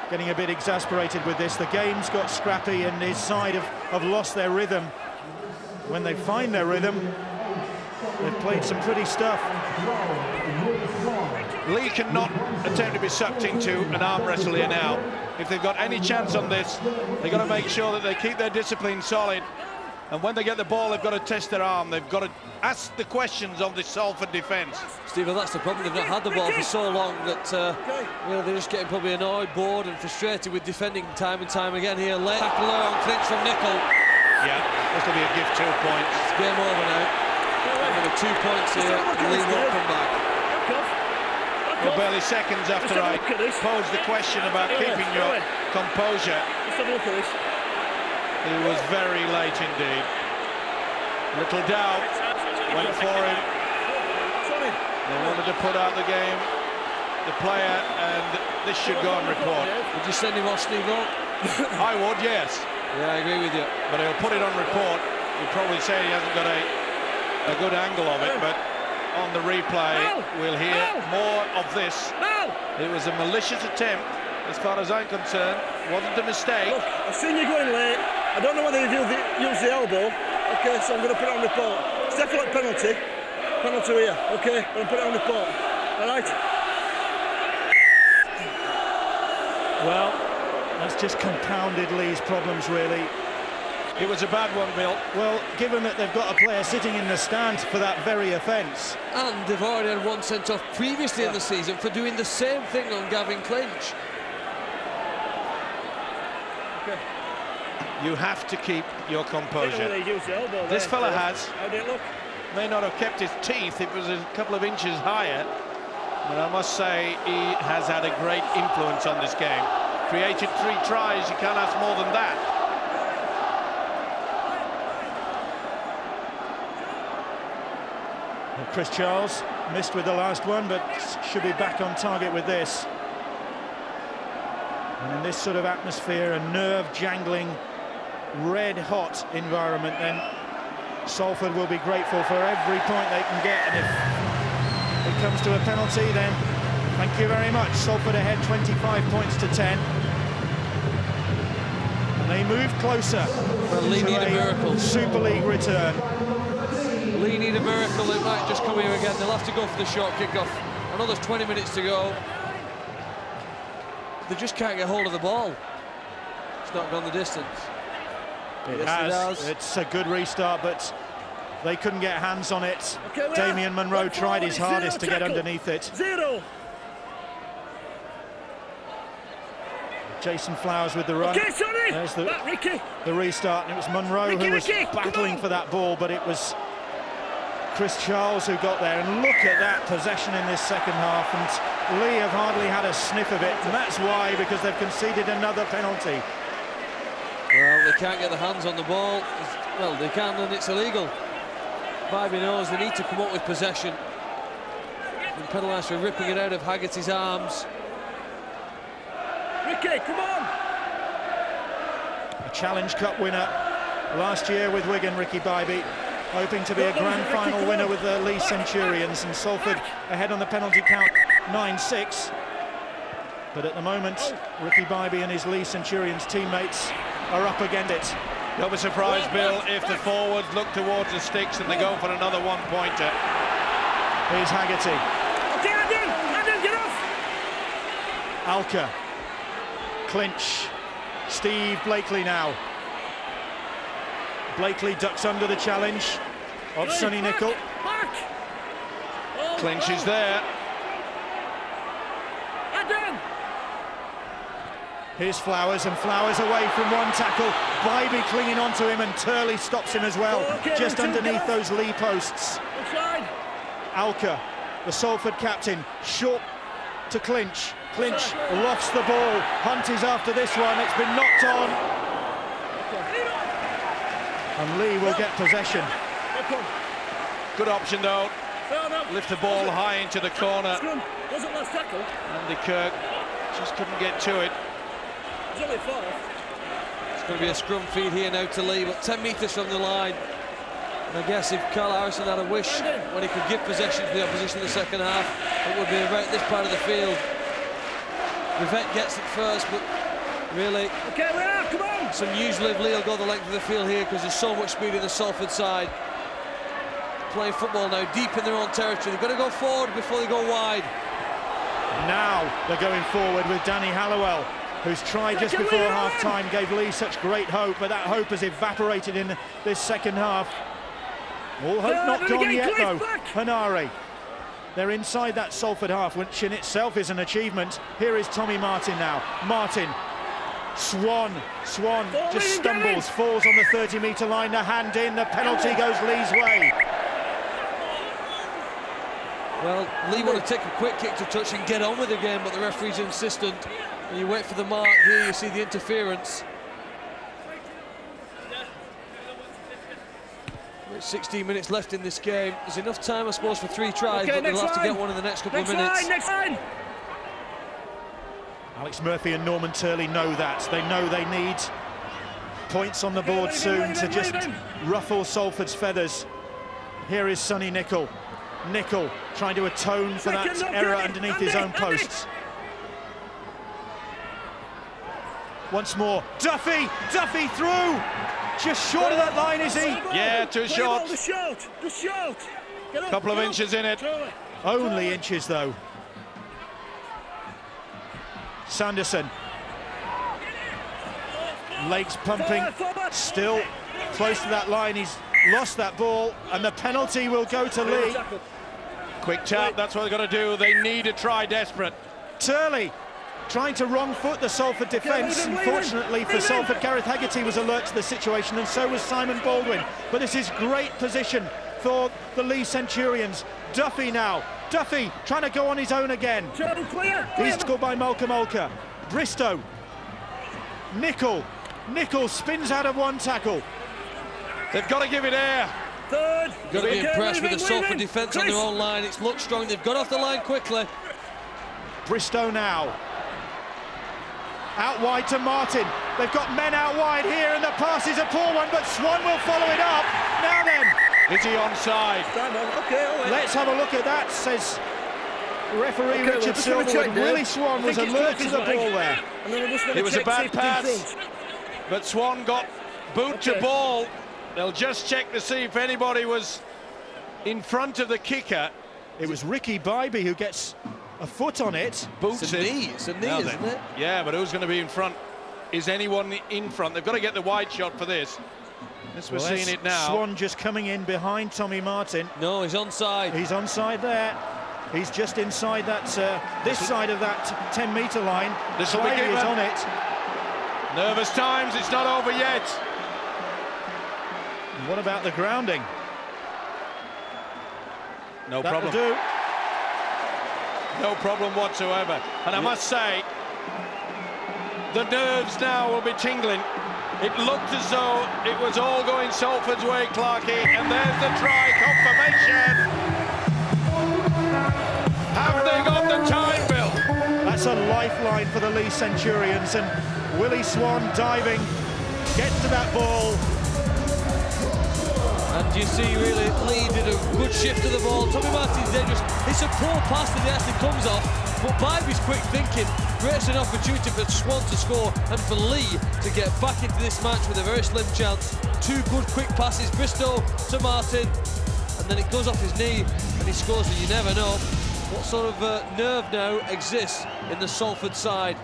Speaker 5: getting a bit exasperated with this. The game's got scrappy and his side have lost their rhythm. When they find their rhythm, they've played some pretty stuff.
Speaker 4: Leigh cannot attempt to be sucked into an arm wrestle here now. If they've got any chance on this, they've got to make sure that they keep their discipline solid. And when they get the ball, they've got to test their arm. They've got to ask the questions of the Salford defence.
Speaker 6: Stephen, that's the problem. They've not had the ball for so long that you know, they're just getting probably annoyed, bored and frustrated with defending time and time again here. Late tackle on clinch from Nicol.
Speaker 4: Yeah, this will be a gift, 2 points.
Speaker 6: It's game over now. Another 2 points here. Leigh won't come back.
Speaker 4: Well, barely seconds after I posed the question about keeping your composure.
Speaker 7: Let's have a look at this.
Speaker 4: He was very late indeed. Little doubt went for him. They wanted to put out the game, the player, and this should go on report.
Speaker 6: Would you send him off, Steve?
Speaker 4: I would, yes.
Speaker 6: Yeah, I agree with you.
Speaker 4: But he'll put it on report. He'll probably say he hasn't got a good angle of it, but on the replay we'll hear more of this. It was a malicious attempt, as far as I'm concerned. Wasn't a mistake.
Speaker 7: Look, I've seen you going late. I don't know whether you use the elbow. Okay, so I'm going to put it on report. It's definitely penalty. Penalty here. Okay, I'm going to put it on report. All right.
Speaker 5: Well, that's just compounded Leigh's problems, really.
Speaker 4: It was a bad one, Bill.
Speaker 5: Well, given that they've got a player sitting in the stands for that very offence.
Speaker 6: And they've already had one sent off previously in the season for doing the same thing on Gavin Clinch.
Speaker 7: Okay.
Speaker 4: You have to keep your composure.
Speaker 7: Elbow
Speaker 4: this fella has.
Speaker 7: How did it look?
Speaker 4: May not have kept his teeth. It was a couple of inches higher. But I must say, he has had a great influence on this game. Created 3 tries. You can't ask more than that.
Speaker 5: Chris Charles missed with the last one, but should be back on target with this. And in this sort of atmosphere, a nerve-jangling, red-hot environment, then Salford will be grateful for every point they can get. And if it comes to a penalty, then thank you very much. Salford ahead 25 points to 10. And they move closer
Speaker 6: to Leigh need a miracle.
Speaker 5: Super League return.
Speaker 6: Leigh need a miracle. It might just come here again. They'll have to go for the short kick-off. I know there's 20 minutes to go. They just can't get hold of the ball. It's not gone the distance.
Speaker 5: It has. It's a good restart, but they couldn't get hands on it.
Speaker 7: Okay,
Speaker 5: Damien Munro tried his hardest to get underneath it.
Speaker 7: 0.
Speaker 5: Jason Flowers with the run.
Speaker 7: Okay, sorry.
Speaker 5: There's
Speaker 7: Ricky.
Speaker 5: The restart, and it was Munro who was battling for that ball, but it was Chris Charles who got there. And look at that possession in this second half, and Leigh have hardly had a sniff of it, and that's why, because they've conceded another penalty.
Speaker 6: Well, they can't get their hands on the ball. Well, they can, and it's illegal. Bybee knows they need to come up with possession. And penalised for ripping it out of Haggerty's arms.
Speaker 7: Ricky, come on!
Speaker 5: A Challenge Cup winner last year with Wigan, Ricky Bybee, hoping to be a grand final winner with the Leigh Centurions, and Salford ahead on the penalty count 9-6. But at the moment, Ricky Bybee and his Leigh Centurions teammates are up against it.
Speaker 4: Don't be surprised, Bill, if the forwards look towards the sticks and they go for another one-pointer.
Speaker 5: Here's Haggerty.
Speaker 7: Okay, Adam, get off!
Speaker 5: Alka. Clinch. Steve Blakely now. Blakely ducks under the challenge of Sonny Nicol.
Speaker 4: Clinch is there.
Speaker 7: Adam!
Speaker 5: Here's Flowers, and Flowers away from one tackle. Bybee clinging onto him, and Turley stops him as well, just underneath those Leigh posts. Alka, the Salford captain, short to Clinch. Clinch lofts the ball. Hunt is after this one. It's been knocked on. And Leigh will get possession.
Speaker 4: Good option though. Lift the ball high into the corner.
Speaker 7: Wasn't last tackle.
Speaker 4: Andy Kirk just couldn't get to it.
Speaker 7: It's only 5.
Speaker 6: It's going to be a scrum feed here now to Leigh, but 10 metres from the line. And I guess if Carl Harrison had a wish when he could give possession to the opposition in the second half, it would be about this part of the field. Rivette gets it first, but really,
Speaker 7: Okay, we are, come on!
Speaker 6: it's unusual if Leigh will go the length of the field here because there's so much speed in the Salford side. Playing football now deep in their own territory. They've got to go forward before they go wide.
Speaker 5: Now they're going forward with Danny Halliwell, who's tried just before half-time, gave Leigh such great hope, but that hope has evaporated in this second half. All hope not gone yet, though. Hanari. They're inside that Salford half, which in itself is an achievement. Here is Tommy Martin now. Martin. Swan just stumbles, falls on the 30-metre line, the hand in, the penalty goes Leigh's way.
Speaker 6: Well, Leigh want to take a quick kick to touch and get on with the game, but the referee's insistent. And you wait for the mark here, you see the interference. With 16 minutes left in this game. There's enough time, I suppose, for 3 tries, but they'll have to get one in the next couple of minutes.
Speaker 7: Next line!
Speaker 5: Alex Murphy and Norman Turley know that. They know they need points on the board soon to just ruffle Salford's feathers. Here is Sonny Nicol. Nicol trying to atone for that error underneath his own posts. Once more, Duffy through! Just short of that line, is he?
Speaker 4: Yeah, too short.
Speaker 7: The shout!
Speaker 4: Couple of inches in it.
Speaker 5: Only inches, though. Sanderson. Legs pumping, still close to that line. He's lost that ball, and the penalty will go to Leigh.
Speaker 4: Quick tap, that's what they've got to do. They need a try desperate.
Speaker 5: Turley trying to wrong foot the Salford defence. Unfortunately for Salford, Gareth Haggerty was alert to the situation, and so was Simon Baldwin. But this is great position for the Leigh Centurions. Duffy now. Duffy trying to go on his own again. He's scored by Malcolm Olker. Bristow. Nicol spins out of one tackle.
Speaker 4: They've got to give it air.
Speaker 7: Third.
Speaker 6: Got to be impressed with the Salford defence on their own line. It's looked strong. They've got off the line quickly.
Speaker 5: Bristow now. Out wide to Martin. They've got men out wide here, and the pass is a poor one, but Swan will follow it up. Now then.
Speaker 4: Is he onside?
Speaker 7: Okay,
Speaker 5: let's have a look at that, says referee Richard Silverwood. Willie Swan was alert to the ball there.
Speaker 4: It was a bad pass, but Swan got boot to ball. They'll just check to see if anybody was in front of the kicker.
Speaker 5: It was Ricky Bybee who gets a foot on it.
Speaker 6: Boots it. It's a knee, isn't it?
Speaker 4: Yeah, but who's going to be in front? Is anyone in front? They've got to get the wide shot for this. We're seeing it now.
Speaker 5: Swan just coming in behind Tommy Martin.
Speaker 6: No, he's onside.
Speaker 5: He's onside there. He's just inside that, this side of that 10-metre line.
Speaker 4: This will be given.
Speaker 5: Is on it.
Speaker 4: Nervous times, it's not over yet.
Speaker 5: And what about the grounding?
Speaker 4: No
Speaker 5: That'll
Speaker 4: problem.
Speaker 5: do.
Speaker 4: No problem whatsoever. And I must say, the nerves now will be tingling. It looked as though it was all going Salford's way, Clarkie, and there's the try confirmation. Have they got the time, Bill?
Speaker 5: That's a lifeline for the Leigh Centurions, and Willie Swan diving, gets to that ball.
Speaker 6: And you see, really, Leigh did a good shift of the ball. Tommy Martin's dangerous. It's a poor pass that actually comes off, but Bybee's quick thinking creates an opportunity for Swan to score and for Leigh to get back into this match with a very slim chance. 2 good quick passes, Bristow to Martin, and then it goes off his knee and he scores, and you never know what sort of nerve now exists in the Salford side.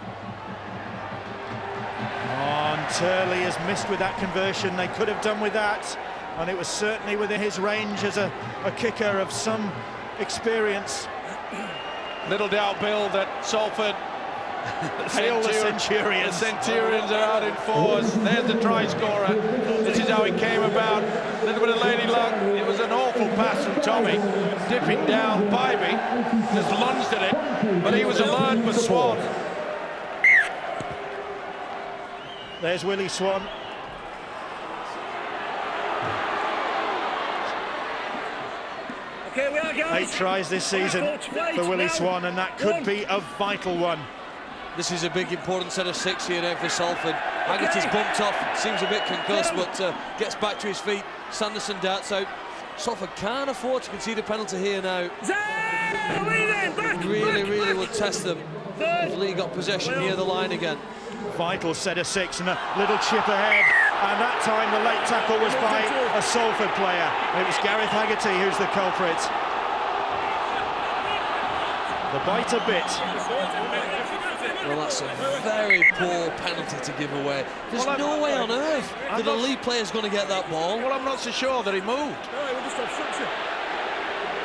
Speaker 5: Oh, and Turley has missed with that conversion. They could have done with that, and it was certainly within his range as a kicker of some experience.
Speaker 4: Little doubt, Bill, that Salford
Speaker 5: Hail the Centurions.
Speaker 4: The Centurions are out in force. There's the try scorer. This is how it came about. A little bit of lady luck. It was an awful pass from Tommy. Dipping down, Bybee just lunged at it, but he was alert for Swan.
Speaker 5: There's Willie Swan.
Speaker 7: Okay, we are, guys.
Speaker 8: 8 tries this season for Willie Swan, and that could be a vital one.
Speaker 6: This is a big, important set of 6 here now for Salford. Haggerty's bumped off, seems a bit concussed, but gets back to his feet. Sanderson darts out. Salford can't afford to concede a penalty here now. Really would test them if Leigh got possession near the line again.
Speaker 8: Vital set of 6 and a little chip ahead, and that time the late tackle was by a Salford player. It was Gareth Haggerty who's the culprit. The bite a bit.
Speaker 6: Well, that's a very poor penalty to give away. There's no way on earth that a Leigh player's going to get that ball.
Speaker 4: Well, I'm not so sure that he moved.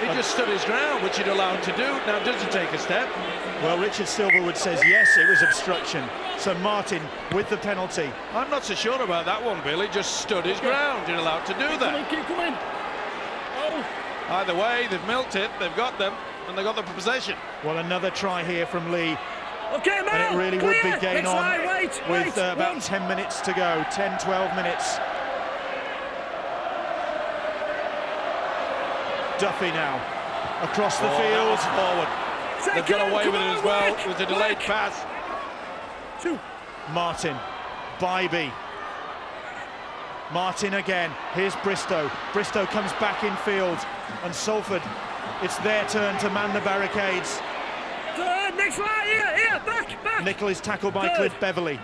Speaker 4: He just stood his ground, which he'd allowed to do. Now, does he take a step?
Speaker 8: Well, Richard Silverwood says yes, it was obstruction. So Martin with the penalty.
Speaker 4: I'm not so sure about that one, Bill. He just stood his ground. You're allowed to do that.
Speaker 7: Keep coming. Oh.
Speaker 4: Either way, they've milked it, they've got them, and they've got the possession.
Speaker 8: Well, another try here from Leigh.
Speaker 7: Okay, Mal,
Speaker 8: and it really would be game on with about
Speaker 7: 1.
Speaker 8: 10 minutes to go, 10, 12 minutes. Duffy now, across the field.
Speaker 4: Forward. They've got away with it as well, with the delayed pass.
Speaker 7: 2.
Speaker 8: Martin, Bybee. Martin again, here's Bristow. Bristow comes back in field, and Salford, it's their turn to man the barricades.
Speaker 7: Next line, here, back.
Speaker 8: Nicol is tackled by Cliff Beverley.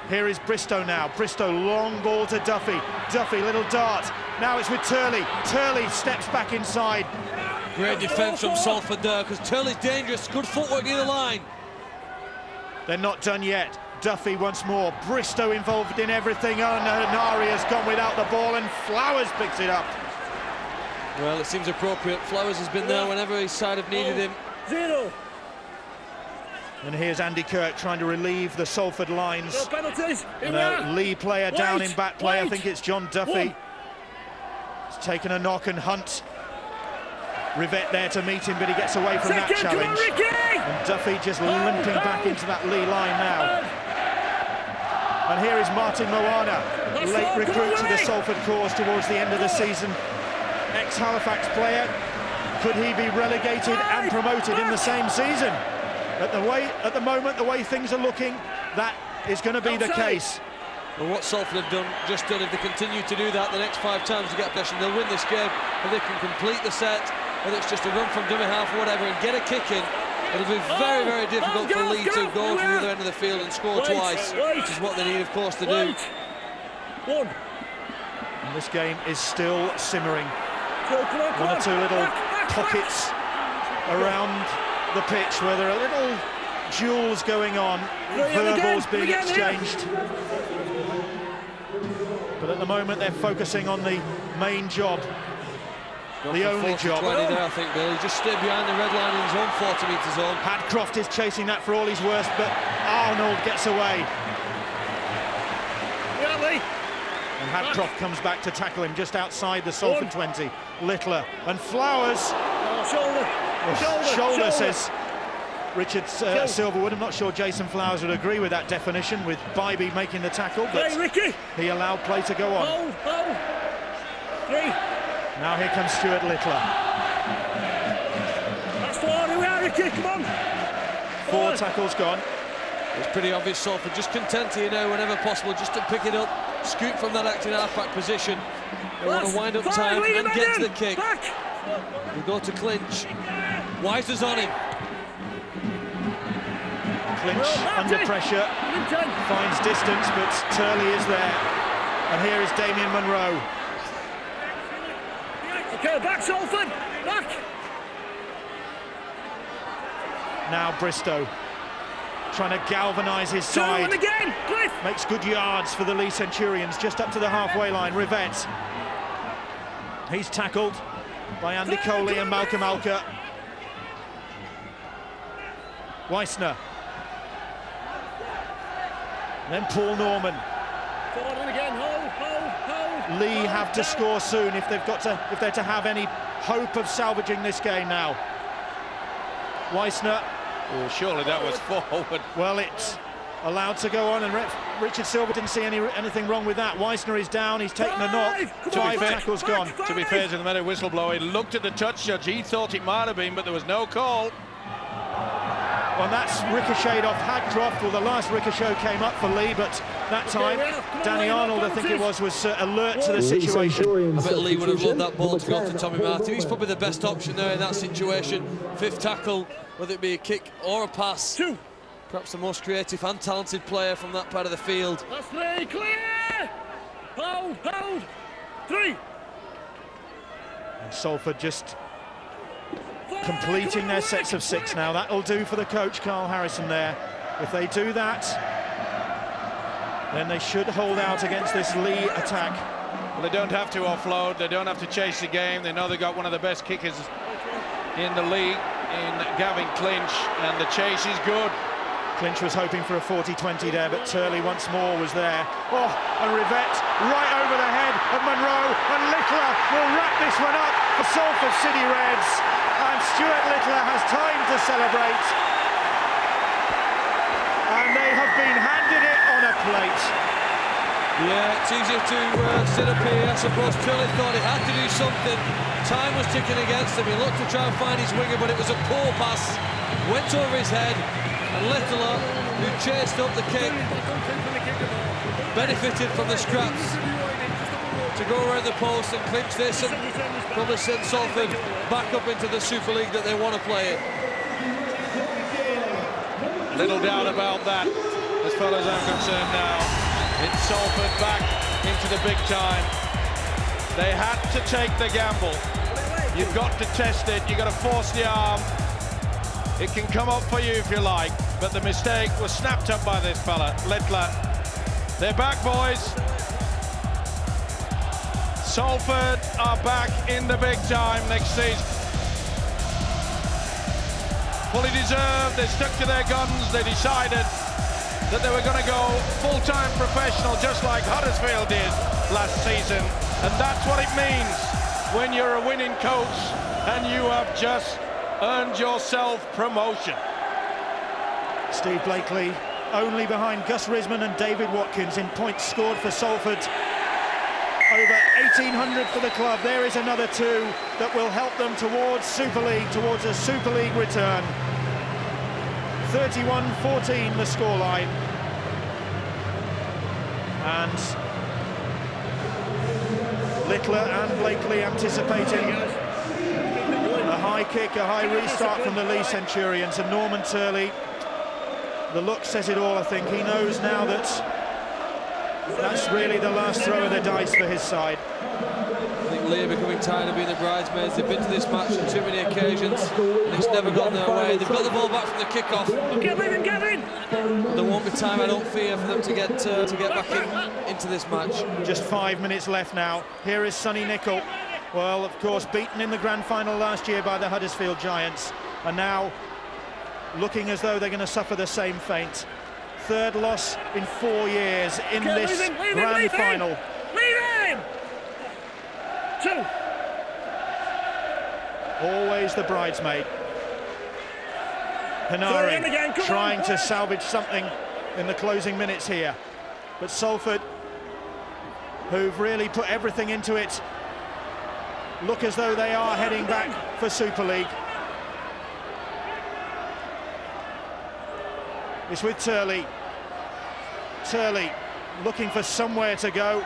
Speaker 8: Here is Bristow now. Bristow, long ball to Duffy. Duffy, little dart. Now it's with Turley. Turley steps back inside.
Speaker 6: Great defence from Salford there, because Turley's dangerous. Good footwork near the line.
Speaker 8: They're not done yet. Duffy once more. Bristow involved in everything. Oh, no, Nari has gone without the ball, and Flowers picks it up.
Speaker 6: Well, it seems appropriate. Flowers has been there whenever his side have needed him.
Speaker 7: 0.
Speaker 8: And here's Andy Kirk trying to relieve the Salford lines.
Speaker 7: No penalties.
Speaker 8: And a Leigh player down in back play. I think it's John Duffy. He's taken a knock, and Hunt. Rivette there to meet him, but he gets away from that challenge. And Duffy just limping back into that Leigh line now. And here is Martin Moana, late recruit to the Salford cause towards the end of the season. Ex-Halifax player. Could he be relegated and promoted in the same season? At the moment, the way things are looking, that is going to be the case.
Speaker 6: Well, what Salford have just done, if they continue to do that the next 5 times to get possession, they'll win this game. If they can complete the set, whether it's just a run from dummy half or whatever, and get a kick in, it'll be very difficult for Leigh to go to the other end of the field and score twice, which is what they need, of course, to do.
Speaker 7: 1.
Speaker 8: And this game is still simmering.
Speaker 7: One
Speaker 8: or two little pockets around the pitch where there are little duels going on, verbals being exchanged. But at the moment they're focusing on the main job, the only job.
Speaker 6: 20 there, I think, Bill. He just stayed behind the red line in his own 40-metre zone.
Speaker 8: Hadcroft is chasing that for all he's worth, but Arnold gets away. And Hadcroft comes back to tackle him just outside the Salford 20. Littler and Flowers. Shoulder, says Richard Silverwood. I'm not sure Jason Flowers would agree with that definition, with Bybee making the tackle, but he allowed play to go on.
Speaker 7: 3.
Speaker 8: Now here comes Stuart Littler.
Speaker 7: That's 4. Here we are, Ricky, come on.
Speaker 8: 4 tackles gone.
Speaker 6: It's pretty obvious Salford just content here now, whenever possible, just to pick it up, scoop from that acting half-back position. They want to wind up time and get to the kick. We go to clinch. Weiser's on him.
Speaker 8: Clinch under pressure, finds distance, but Turley is there. And here is Damien Munro.
Speaker 7: Okay, back Salford, back.
Speaker 8: Now Bristow, trying to galvanise his side.
Speaker 7: Again.
Speaker 8: Makes good yards for the Leigh Centurions, just up to the halfway line. Rivette. He's tackled by Andy Coley and Malcolm Alker. Weissner. Then Paul Norman.
Speaker 7: Forward again, hold.
Speaker 8: Leigh have to score soon if they're to have any hope of salvaging this game now. Weissner.
Speaker 4: Oh, surely that was forward.
Speaker 8: Well, it's allowed to go on, and Richard Silver didn't see anything wrong with that. Weissner is down, he's taken a knock. 5 tackles gone.
Speaker 4: To be fair to the Meadow whistleblower, he looked at the touch judge. He thought it might have been, but there was no call.
Speaker 8: Well, that's ricocheted off Hadcroft. Well, the last ricochet came up for Leigh, but that time Danny Arnold, I think it was alert to the situation.
Speaker 6: I bet Leigh would have loved that ball to go to Tommy Martin. He's probably the best option there in that situation. 5th tackle, whether it be a kick or a pass. Perhaps the most creative and talented player from that part of the field.
Speaker 7: That's 3, clear! Hold! 3!
Speaker 8: And Salford just completing their sets of 6 now. That'll do for the coach, Carl Harrison, there. If they do that, then they should hold out against this Leigh attack.
Speaker 4: Well, they don't have to offload, they don't have to chase the game. They know they've got one of the best kickers in the league, in Gavin Clinch, and the chase is good.
Speaker 8: Clinch was hoping for a 40-20 there, but Turley once more was there. Oh, and Rivette right over the head of Monroe, and Littler will wrap this one up for Salford City Reds, and Stuart Littler has time to celebrate. And they have been handed it on a plate.
Speaker 6: Yeah, it's easier to sit up here. I suppose Turley thought he had to do something. Time was ticking against him. He looked to try and find his winger, but it was a poor pass. Went over his head. And Littler, who chased up the kick, benefited from the scraps to go around the post and clinch this and probably send Salford back up into the Super League that they want to play in.
Speaker 4: Little doubt about that, as far as I'm concerned now. It's Salford back into the big time. They had to take the gamble. You've got to test it, you've got to force the arm. It can come up for you if you like, but the mistake was snapped up by this fella, Littler. They're back, boys. Salford are back in the big time next season. Fully deserved, they stuck to their guns, they decided that they were going to go full-time professional, just like Huddersfield did last season. And that's what it means when you're a winning coach and you have just earned yourself promotion.
Speaker 8: Steve Blakely only behind Gus Risman and David Watkins in points scored for Salford. Over 1,800 for the club. There is another 2 that will help them towards Super League, towards a Super League return. 31-14 the scoreline. And Littler and Blakely anticipating a high kick, a high restart from the Leigh Centurions, and Norman Turley, the look says it all, I think. He knows now that that's really the last throw of the dice for his side.
Speaker 6: I think Leigh are becoming tired of being the bridesmaids. They've been to this match on too many occasions, and it's never gone their way. They've got the ball back from the kick-off.
Speaker 7: Get in!
Speaker 6: There won't be time, I don't fear, for them to get back into this match.
Speaker 8: Just 5 minutes left now. Here is Sonny Nicol. Well, of course, beaten in the grand final last year by the Huddersfield Giants, and now looking as though they're going to suffer the same fate. 3rd loss in 4 years in this grand final.
Speaker 7: Leave him! 2.
Speaker 8: Always the bridesmaid. Hanari trying to salvage something in the closing minutes here. But Salford, who've really put everything into it, look as though they are heading back for Super League. It's with Turley. Turley looking for somewhere to go,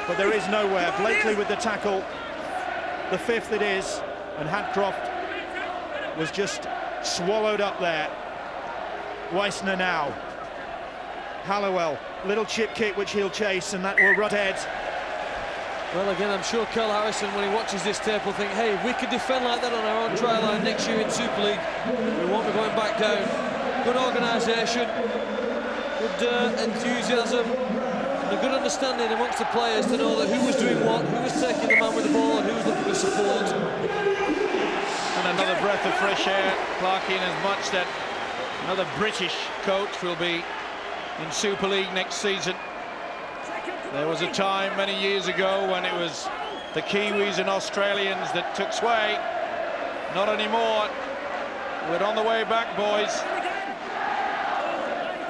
Speaker 8: but there is nowhere. Blakely with the tackle, the 5th it is, and Hadcroft was just swallowed up there. Weissner now. Halliwell, little chip kick which he'll chase, and that will run dead.
Speaker 6: Well, again, I'm sure Carl Harrison, when he watches this tape, will think, hey, if we could defend like that on our own try line next year in Super League, we won't be going back down. Good organisation, good enthusiasm, and a good understanding amongst the players to know that who was doing what, who was taking the man with the ball, and who was looking for support.
Speaker 4: And another breath of fresh air, Clarkey, in as much that another British coach will be in Super League next season. There was a time many years ago when it was the Kiwis and Australians that took sway. Not anymore. We're on the way back, boys.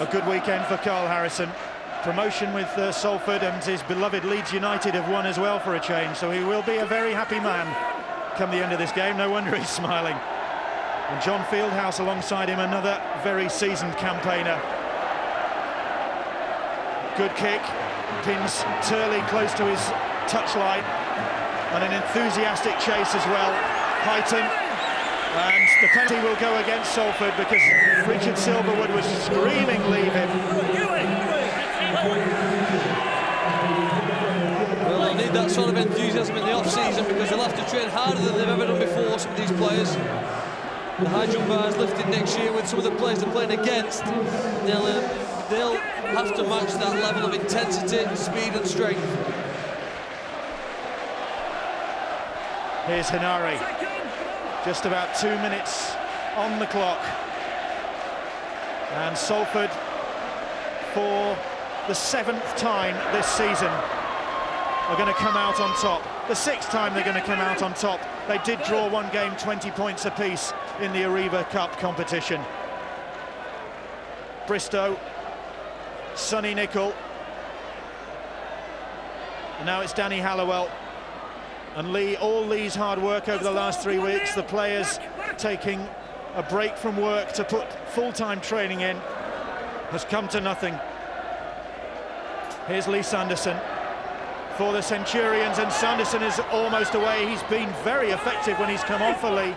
Speaker 5: a good weekend for Carl Harrison. Promotion with Salford, and his beloved Leeds United have won as well for a change, so he will be a very happy man come the end of this game. No wonder he's smiling. And John Fieldhouse alongside him, another very seasoned campaigner. Good kick, pins Turley close to his touchline, and an enthusiastic chase as well. Heighton, and the penalty will go against Salford because Richard Silverwood was screaming leave him.
Speaker 6: Well, they'll need that sort of enthusiasm in the off-season because they'll have to train harder than they've ever done before, some of these players. The high jump bars lifted next year with some of the players they're playing against. They'll have to match that level of intensity, speed and strength.
Speaker 5: Here's Hinari. Just about 2 minutes on the clock. And Salford, for the 7th time this season, are going to come out on top. The 6th time they're going to come out on top. They did draw one game 20 points apiece in the Arriva Cup competition. Bristow, Sonny Nicol, and now it's Danny Halliwell. And Leigh, all Leigh's hard work over the last 3 weeks, the players taking a break from work to put full-time training in, has come to nothing. Here's Leigh Sanderson for the Centurions, and Sanderson is almost away. He's been very effective when he's come on for Leigh.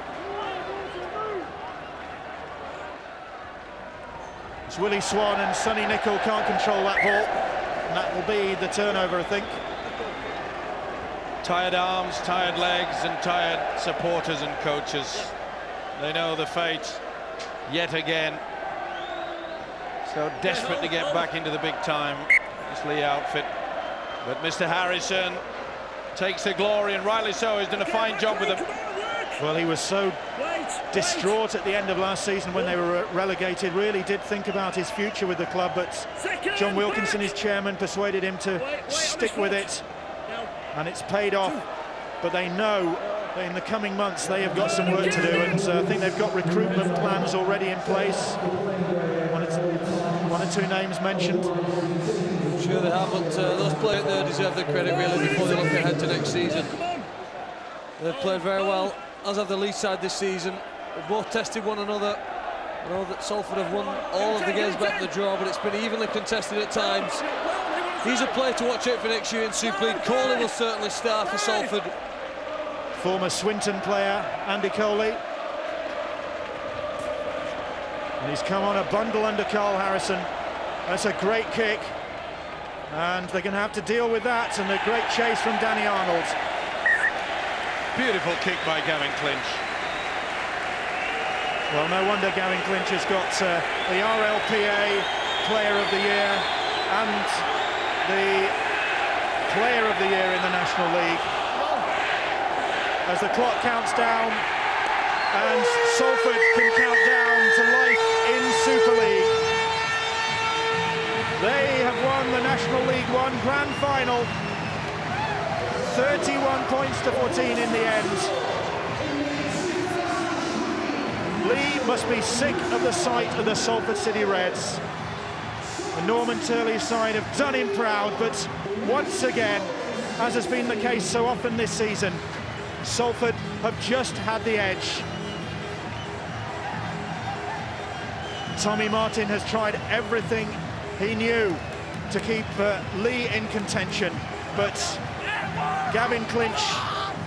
Speaker 5: It's Willie Swan, and Sonny Nicol can't control that ball, and that will be the turnover, I think.
Speaker 4: Tired arms, tired legs and tired supporters and coaches. They know the fate yet again. So desperate to get back into the big time, this Leigh outfit. But Mr. Harrison takes the glory, and rightly so. He's done a fine job with them.
Speaker 5: Well, he was so distraught at the end of last season when they were relegated, really did think about his future with the club, but John Wilkinson, his chairman, persuaded him to stick with it. And it's paid off, but they know that in the coming months they have got some work to do, and I think they've got recruitment plans already in place. One or two names mentioned.
Speaker 6: I'm sure they have, but those players there deserve the credit really before they look ahead to next season. They've played very well, as have the Leigh side this season. They've both tested one another. I know that Salford have won all of the games back to the draw, but it's been evenly contested at times. He's a player to watch out for next year in Super League. Coley will certainly start for Salford.
Speaker 5: Former Swinton player, Andy Coley. And he's come on a bundle under Carl Harrison. That's a great kick. And they're going to have to deal with that, and a great chase from Danny Arnold.
Speaker 4: Beautiful kick by Gavin Clinch.
Speaker 5: Well, no wonder Gavin Clinch has got the RLPA Player of the Year and the Player of the Year in the National League. As the clock counts down, and Salford can count down to life in Super League. They have won the National League One Grand Final. 31 points to 14 in the end. Leigh must be sick of the sight of the Salford City Reds. The Norman Turley side have done him proud, but once again, as has been the case so often this season, Salford have just had the edge. Tommy Martin has tried everything he knew to keep Leigh in contention, but Gavin Clinch,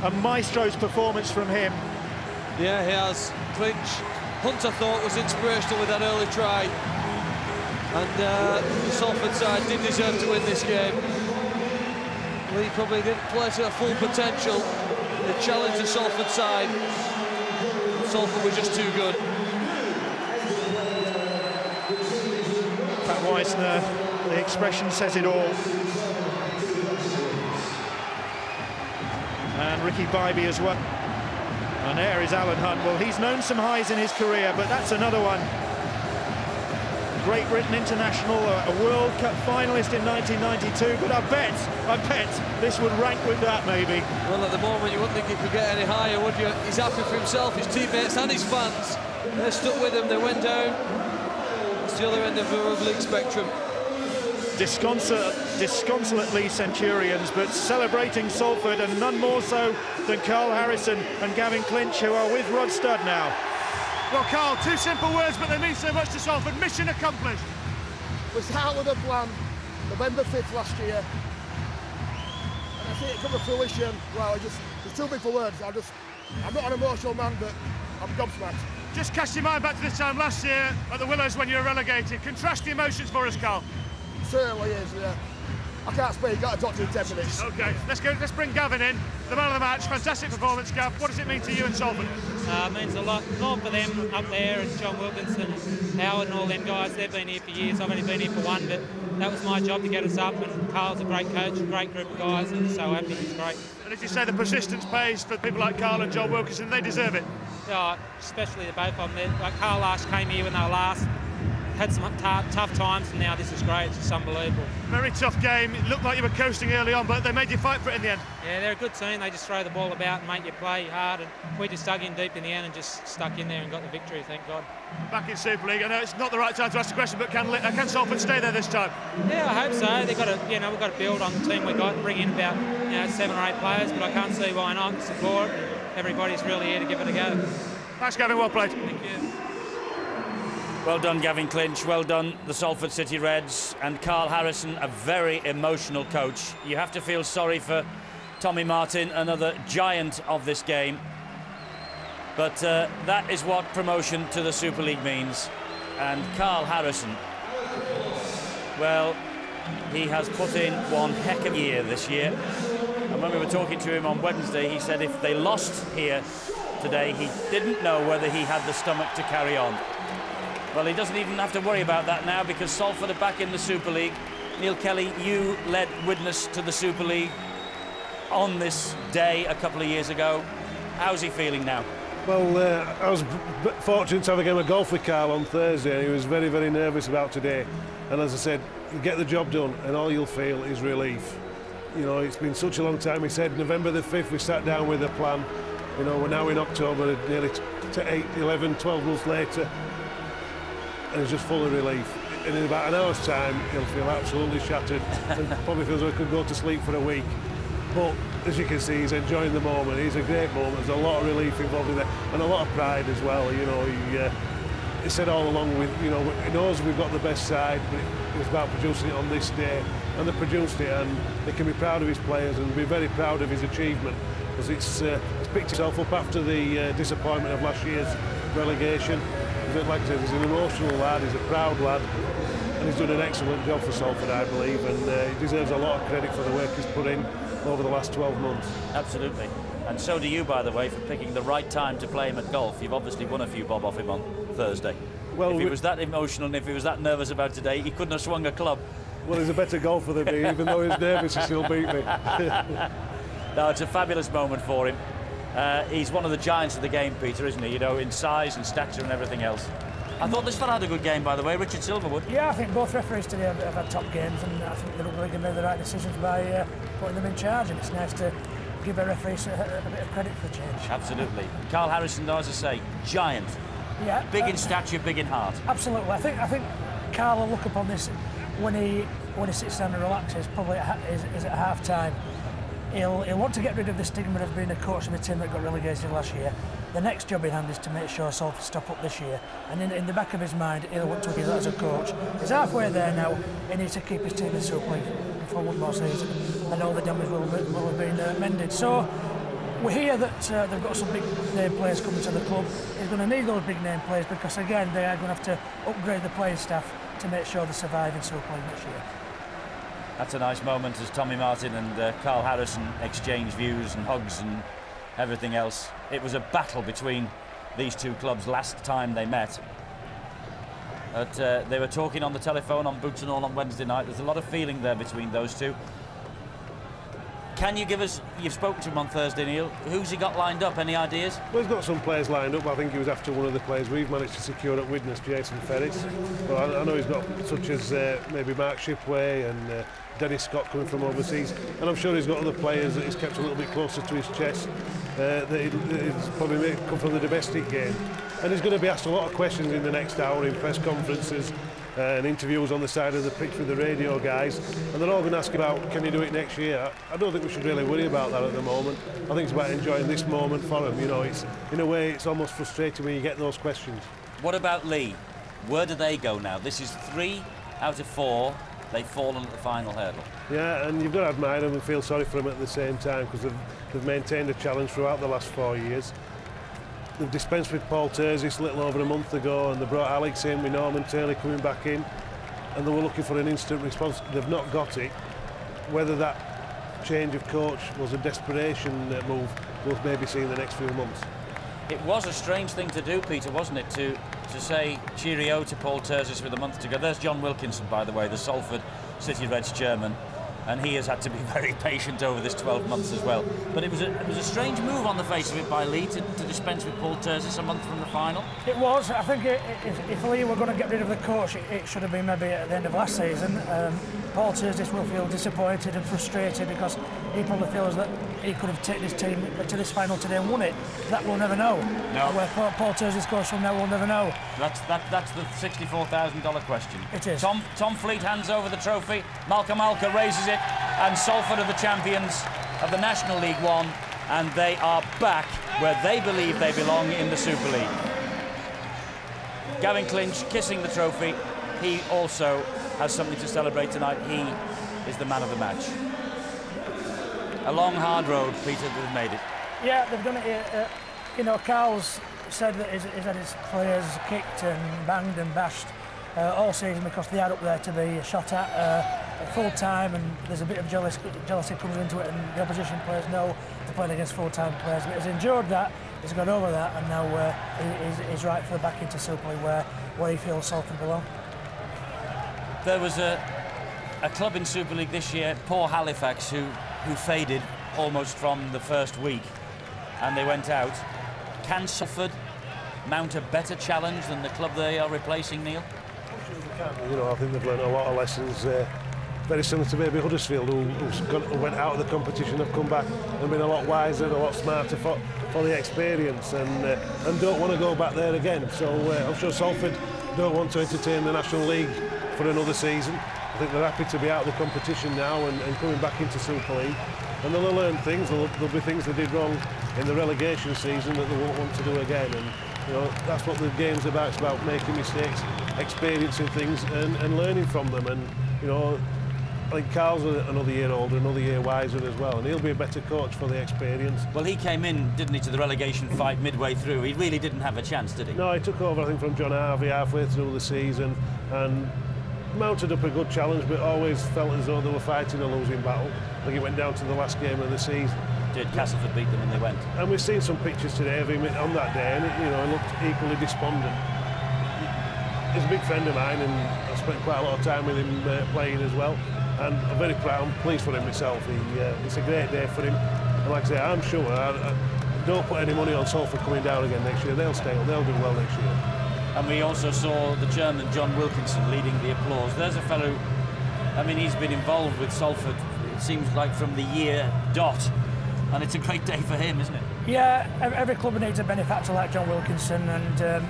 Speaker 5: a maestro's performance from him.
Speaker 6: Yeah, he has. Clinch, Hunter thought was inspirational with that early try. And the Salford side did deserve to win this game. Leigh probably didn't play to their full potential. They challenged the Salford side. Salford were just too good.
Speaker 5: Pat Weissner, the expression says it all. And Ricky Bybee as well. And there is Alan Hunt. Well, he's known some highs in his career, but that's another one. Great Britain international, a World Cup finalist in 1992, but I bet this would rank with that maybe.
Speaker 6: Well, at the moment you wouldn't think he could get any higher, would you? He's happy for himself, his teammates and his fans. They stuck with him, they went down. towards the other end of the rugby league spectrum.
Speaker 5: Disconsolate Leigh Centurions, but celebrating Salford, and none more so than Carl Harrison and Gavin Clinch, who are with Rod Studd now.
Speaker 8: Well, Carl, 2 simple words, but they mean so much to Salford. Mission accomplished.
Speaker 7: We started with a plan November 5th last year, and I see it come to fruition. Well, it's too big for words. I'm not an emotional man, but I'm gobsmacked.
Speaker 8: Just cast your mind back to this time last year at the Willows when you were relegated. Contrast the emotions for us, Carl.
Speaker 7: Certainly is, yeah. I can't speak, got to talk to you in 10 minutes.
Speaker 8: OK, let's bring Gavin in, the man of the match. Fantastic performance, Gav. What does it mean to you and Salford?
Speaker 9: It means a lot for them up there, and John Wilkinson, Howard and all them guys. They've been here for years. I've only been here for one, but that was my job to get us up, and Carl's a great coach, a great group of guys, and so happy. It's great.
Speaker 8: And as you say, the persistence pays for people like Carl and John Wilkinson. They deserve it.
Speaker 9: Yeah, especially the both of them. Like Carl last came here when they were last. Had some tough times, and now this is great. It's just unbelievable.
Speaker 8: Very tough game. It looked like you were coasting early on, but they made you fight for it in the end.
Speaker 9: Yeah, they're a good team. They just throw the ball about and make you play hard, and we just dug in deep in the end and just stuck in there and got the victory, thank God.
Speaker 8: Back in Super League. I know it's not the right time to ask the question, but can Salford stay there this time?
Speaker 9: Yeah, I hope so. They've got to, we've got to build on the team we got and bring in about 7 or 8 players, but I can't see why not. Support. Everybody's really here to give it a go.
Speaker 8: Thanks, Gavin. Well played.
Speaker 9: Thank you.
Speaker 1: Well done, Gavin Clinch. Well done, the Salford City Reds. And Carl Harrison, a very emotional coach. You have to feel sorry for Tommy Martin, another giant of this game. But that is what promotion to the Super League means. And Carl Harrison, well, he has put in one heck of a year this year. And when we were talking to him on Wednesday, he said if they lost here today, he didn't know whether he had the stomach to carry on. Well, he doesn't even have to worry about that now, because Salford are back in the Super League. Neil Kelly, you led witness to the Super League on this day a couple of years ago. How's he feeling now?
Speaker 3: Well, I was fortunate to have a game of golf with Carl on Thursday, and he was very, very nervous about today. And as I said, you get the job done, and all you'll feel is relief. You know, it's been such a long time. He said November the 5th we sat down with a plan. You know, we're now in October, nearly 8, 11, 12 months later. And he's just full of relief. And in about an hour's time, he'll feel absolutely shattered and probably feels like he could go to sleep for a week. But as you can see, he's enjoying the moment. It's a great moment. There's a lot of relief involved in there, and a lot of pride as well. You know, he said all along, he knows we've got the best side, but it was about producing it on this day, and they produced it, and they can be proud of his players and be very proud of his achievement, because it's picked itself up after the disappointment of last year's relegation. Like I said, he's an emotional lad, he's a proud lad, and he's done an excellent job for Salford, I believe, and he deserves a lot of credit for the work he's put in over the last 12 months.
Speaker 1: Absolutely. And so do you, by the way, for picking the right time to play him at golf. You've obviously won a few bob off him on Thursday. Well, if he was that emotional and if he was that nervous about today, he couldn't have swung a club.
Speaker 3: Well, he's a better golfer than me. Even though he's nervous, he still beat me.
Speaker 1: No, it's a fabulous moment for him. He's one of the giants of the game, Peter, isn't he? You know, in size and stature and everything else. I thought this fella had a good game, by the way, Richard Silverwood.
Speaker 2: Yeah, I think both referees today have had top games, and I think the rugby league have made the right decisions by putting them in charge, and it's nice to give a referee a bit of credit for the change.
Speaker 1: Absolutely. Carl Harrison, as I say, giant.
Speaker 2: Yeah.
Speaker 1: Big in stature, big in heart.
Speaker 2: Absolutely. I think Carl will look upon this when he sits down and relaxes, probably is at half time. He'll want to get rid of the stigma of being a coach of a team that got relegated last year. The next job in hand is to make sure Salford stop up this year, and in the back of his mind he'll want to do that as a coach. He's halfway there now. He needs to keep his team in Super League for one more season, and all the damage will have been mended. So we hear that they've got some big name players coming to the club. He's going to need those big name players, because again they are going to have to upgrade the playing staff to make sure they survive in Super League next year.
Speaker 1: That's a nice moment as Tommy Martin and Carl Harrison exchange views and hugs and everything else. It was a battle between these two clubs last time they met. But they were talking on the telephone on Boots and All on Wednesday night. There's a lot of feeling there between those two. Can you give us, you've spoken to him on Thursday, Neil, who's he got lined up? Any ideas?
Speaker 3: Well, he's got some players lined up. I think he was after one of the players we've managed to secure at Widnes, Jason Ferris. Well, I know he's got such as maybe Mark Shipway and Dennis Scott coming from overseas, and I'm sure he's got other players that he's kept a little bit closer to his chest that he's probably come from the domestic game, and he's going to be asked a lot of questions in the next hour in press conferences and interviews on the side of the pitch with the radio guys, and they're all going to ask about, can you do it next year? I don't think we should really worry about that at the moment. I think it's about enjoying this moment for them. You know, it's, in a way, it's almost frustrating when you get those questions.
Speaker 1: What about Leigh? Where do they go now? This is 3 out of 4. They've fallen at the final hurdle.
Speaker 3: Yeah, and you've got to admire them and feel sorry for them at the same time, because they've maintained a challenge throughout the last 4 years. They've dispensed with Paul Terzis a little over a month ago, and they brought Alex in with Norman Turley coming back in, and they were looking for an instant response. They've not got it. Whether that change of coach was a desperation move, we'll maybe see in the next few months.
Speaker 1: It was a strange thing to do, Peter, wasn't it, to say cheerio to Paul Terzis with a month to go. There's John Wilkinson, by the way, the Salford City Reds chairman, and he has had to be very patient over this 12 months as well. But it was a strange move on the face of it by Leigh to dispense with Paul Terzis a month from the final.
Speaker 2: It was. I think if Leigh were going to get rid of the coach, it should have been maybe at the end of last season. Paul Terzis will feel disappointed and frustrated because he probably feels that he could have taken his team to this final today and won it. That we'll never know.
Speaker 1: No.
Speaker 2: Where Paul Terzis goes from now, we'll never know.
Speaker 1: That's the $64,000 question.
Speaker 2: It is.
Speaker 1: Tom Fleet hands over the trophy. Malcolm Alka raises it, and Salford are the champions of the National League One, and they are back where they believe they belong in the Super League. Gavin Clinch kissing the trophy. He also has something to celebrate tonight. He is the man of the match. A long, hard road, Peter, they've made it.
Speaker 2: Yeah, they've done it. You know, Carl's said that he's had his players kicked and banged and bashed all season because they are up there to be shot at full time, and there's a bit of jealousy comes into it, and the opposition players know they're playing against full-time players. But he's endured that, he's got over that, and now he's right for the back into Super League where he feels Salford belong.
Speaker 1: There was a club in Super League this year, poor Halifax, who faded almost from the first week, and they went out. Can Salford mount a better challenge than the club they are replacing, Neil?
Speaker 3: You know, I think they've learned a lot of lessons. Very similar to maybe Huddersfield, who went out of the competition, have come back and been a lot wiser, a lot smarter for the experience, and don't want to go back there again. So I'm sure Salford don't want to entertain the National League for another season. I think they're happy to be out of the competition now and coming back into Super League. And they'll learn things. There'll be things they did wrong in the relegation season that they won't want to do again. And you know, that's what the game's about. It's about making mistakes, experiencing things, and learning from them. And you know, I think Carl's another year older, another year wiser as well, and he'll be a better coach for the experience.
Speaker 1: Well, he came in, didn't he, to the relegation fight midway through. He really didn't have a chance, did he?
Speaker 3: No, he took over, I think, from John Harvey halfway through the season, and mounted up a good challenge, but always felt as though they were fighting a losing battle. I think it went down to the last game of the season.
Speaker 1: Did Castleford beat them and they went?
Speaker 3: And we've seen some pictures today of him on that day, and you know, he looked equally despondent. He's a big friend of mine, and I've spent quite a lot of time with him playing as well. And I'm very proud and pleased for him myself. It's a great day for him. And like I say, I'm sure I don't put any money on Salford coming down again next year. They'll stay on. They'll do well next year.
Speaker 1: And we also saw the chairman, John Wilkinson, leading the applause. There's a fellow, I mean, he's been involved with Salford, it seems like from the year dot. And it's a great day for him, isn't it?
Speaker 2: Yeah, every club needs a benefactor like John Wilkinson, and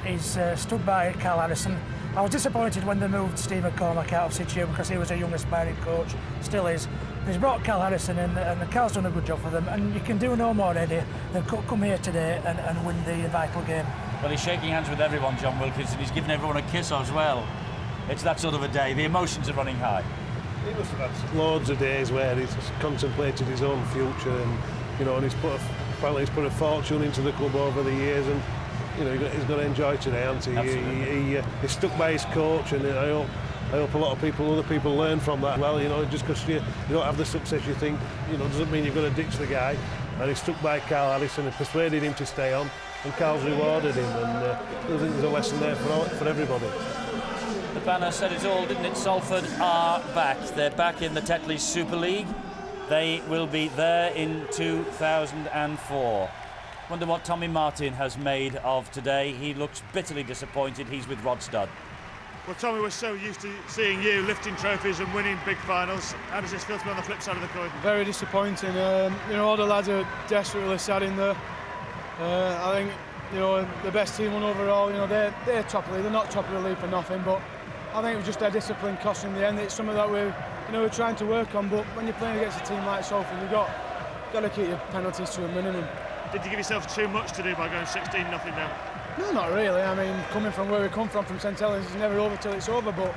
Speaker 2: he's stood by Carl Harrison. I was disappointed when they moved Steve McCormack out of situ because he was a young aspiring coach, still is. But he's brought Carl Harrison in, and Carl's done a good job for them, and you can do no more, Eddie, than come here today and win the vital game.
Speaker 1: Well, he's shaking hands with everyone, John Wilkinson. He's giving everyone a kiss as well. It's that sort of a day. The emotions are running high.
Speaker 3: He must have had loads of days where he's contemplated his own future, and you know, and apparently he's put a fortune into the club over the years, and you know, he's going to enjoy today, hasn't he? He's stuck by his coach, and I hope a lot of other people learn from that. Well, you know, just because you don't have the success you think, you know, doesn't mean you're going to ditch the guy. And he's stuck by Carl Harrison and persuaded him to stay on, and Carl's rewarded him, and I think there's a lesson there for everybody.
Speaker 1: The banner said it all, didn't it? Salford are back. They're back in the Tetley's Super League. They will be there in 2004. Wonder what Tommy Martin has made of today. He looks bitterly disappointed. He's with Rod Studd.
Speaker 8: Well, Tommy, we're so used to seeing you lifting trophies and winning big finals. How does this feel to be on the flip side of the coin?
Speaker 10: Very disappointing. You know, all the lads are desperately sad in there. I think, you know, the best team won overall. You know, they're top of the league. They're not top of the league for nothing, but I think it was just their discipline cost in the end. It's something that we're trying to work on. But when you're playing against a team like Salford, you've got to keep your penalties to a minimum.
Speaker 8: Did you give yourself too much to do by going 16-0 down?
Speaker 10: No, not really. I mean, coming from where we come from St Helens, it's never over till it's over. But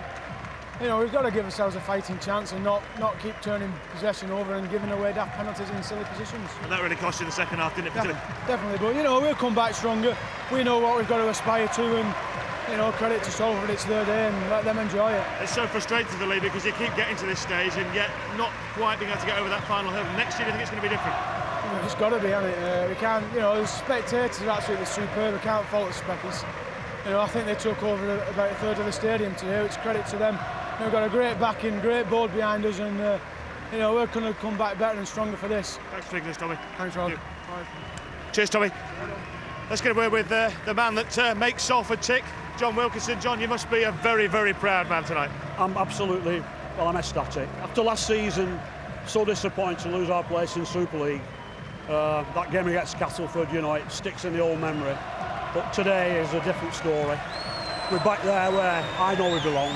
Speaker 10: we've got to give ourselves a fighting chance and not keep turning possession over and giving away daft penalties in silly positions.
Speaker 8: And that really cost you in the second half, didn't it?
Speaker 10: Definitely. But we'll come back stronger. We know what we've got to aspire to, and credit to Salford, it's their day, and let them enjoy it. It's
Speaker 8: so frustrating for the Leigh because you keep getting to this stage and yet not quite being able to get over that final hurdle. Next year, do you think it's going to be different?
Speaker 10: It's got to be, hasn't it? We can't, the spectators are absolutely superb. We can't fault the Speckies. I think they took over about a third of the stadium today. It's credit to them. We've got a great backing, great board behind us, and we're going to come back better and stronger for this.
Speaker 8: Thanks for taking this, Tommy.
Speaker 10: Thanks, Rob.
Speaker 8: Cheers, Tommy. Let's get away with the man that makes Salford tick, John Wilkinson. John, you must be a very, very proud man tonight.
Speaker 11: I'm absolutely, I'm ecstatic. After last season, so disappointed to lose our place in Super League. That game against Castleford, it sticks in the old memory. But today is a different story. We're back there where I know we belong.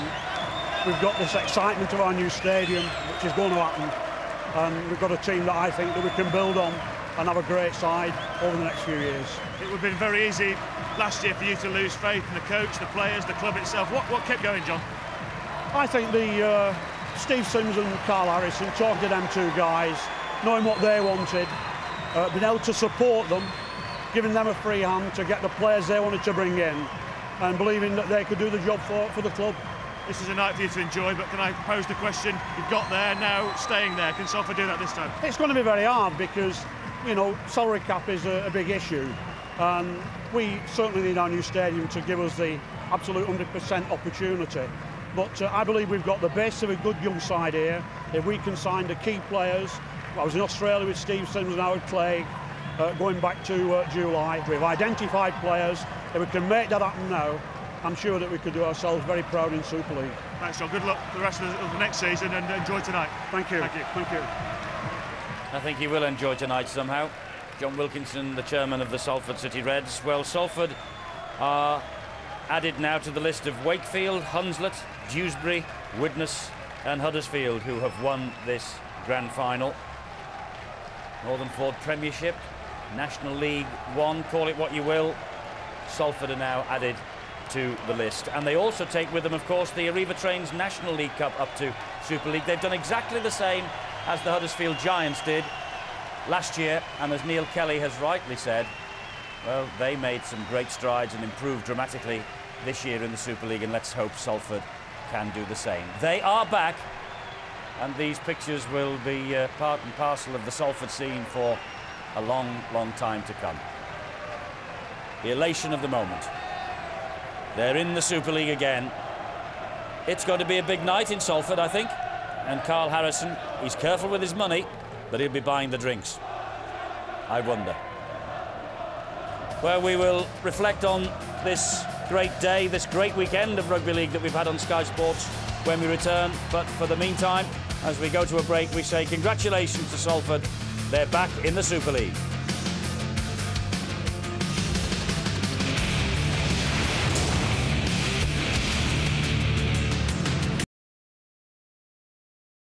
Speaker 11: We've got this excitement of our new stadium, which is going to happen. And we've got a team that I think that we can build on and have a great side over the next few years.
Speaker 8: It would have been very easy last year for you to lose faith in the coach, the players, the club itself. What kept going, John?
Speaker 11: I think the Steve Sims and Carl Harrison, talking to them two guys, knowing what they wanted, being able to support them, giving them a free hand to get the players they wanted to bring in, and believing that they could do the job for the club.
Speaker 8: This is a night for you to enjoy, but can I pose the question? You've got there, now staying there. Can Salford do that this time?
Speaker 11: It's going to be very hard because, salary cap is a big issue. And we certainly need our new stadium to give us the absolute 100% opportunity. But I believe we've got the base of a good young side here. If we can sign the key players, I was in Australia with Steve Sims and Howard Clegg, going back to July. We've identified players. If we can make that happen now, I'm sure that we could do ourselves very proud in Super League.
Speaker 8: Thanks, John. Good luck for the rest of the next season and enjoy tonight.
Speaker 11: Thank you.
Speaker 8: Thank you.
Speaker 11: Thank you.
Speaker 1: I think he will enjoy tonight somehow. John Wilkinson, the chairman of the Salford City Reds. Well, Salford are added now to the list of Wakefield, Hunslet, Dewsbury, Widnes and Huddersfield, who have won this grand final. Northern Ford Premiership, National League One, call it what you will. Salford are now added to the list, and they also take with them, of course, the Arriva Trains National League Cup up to Super League. They've done exactly the same as the Huddersfield Giants did last year, and as Neil Kelly has rightly said, well, they made some great strides and improved dramatically this year in the Super League, and let's hope Salford can do the same. They are back, and these pictures will be part and parcel of the Salford scene for a long, long time to come. The elation of the moment. They're in the Super League again. It's going to be a big night in Salford, I think. And Carl Harrison, he's careful with his money, but he'll be buying the drinks. I wonder. Well, we will reflect on this great day, this great weekend of rugby league that we've had on Sky Sports when we return. But for the meantime, as we go to a break, we say congratulations to Salford. They're back in the Super League.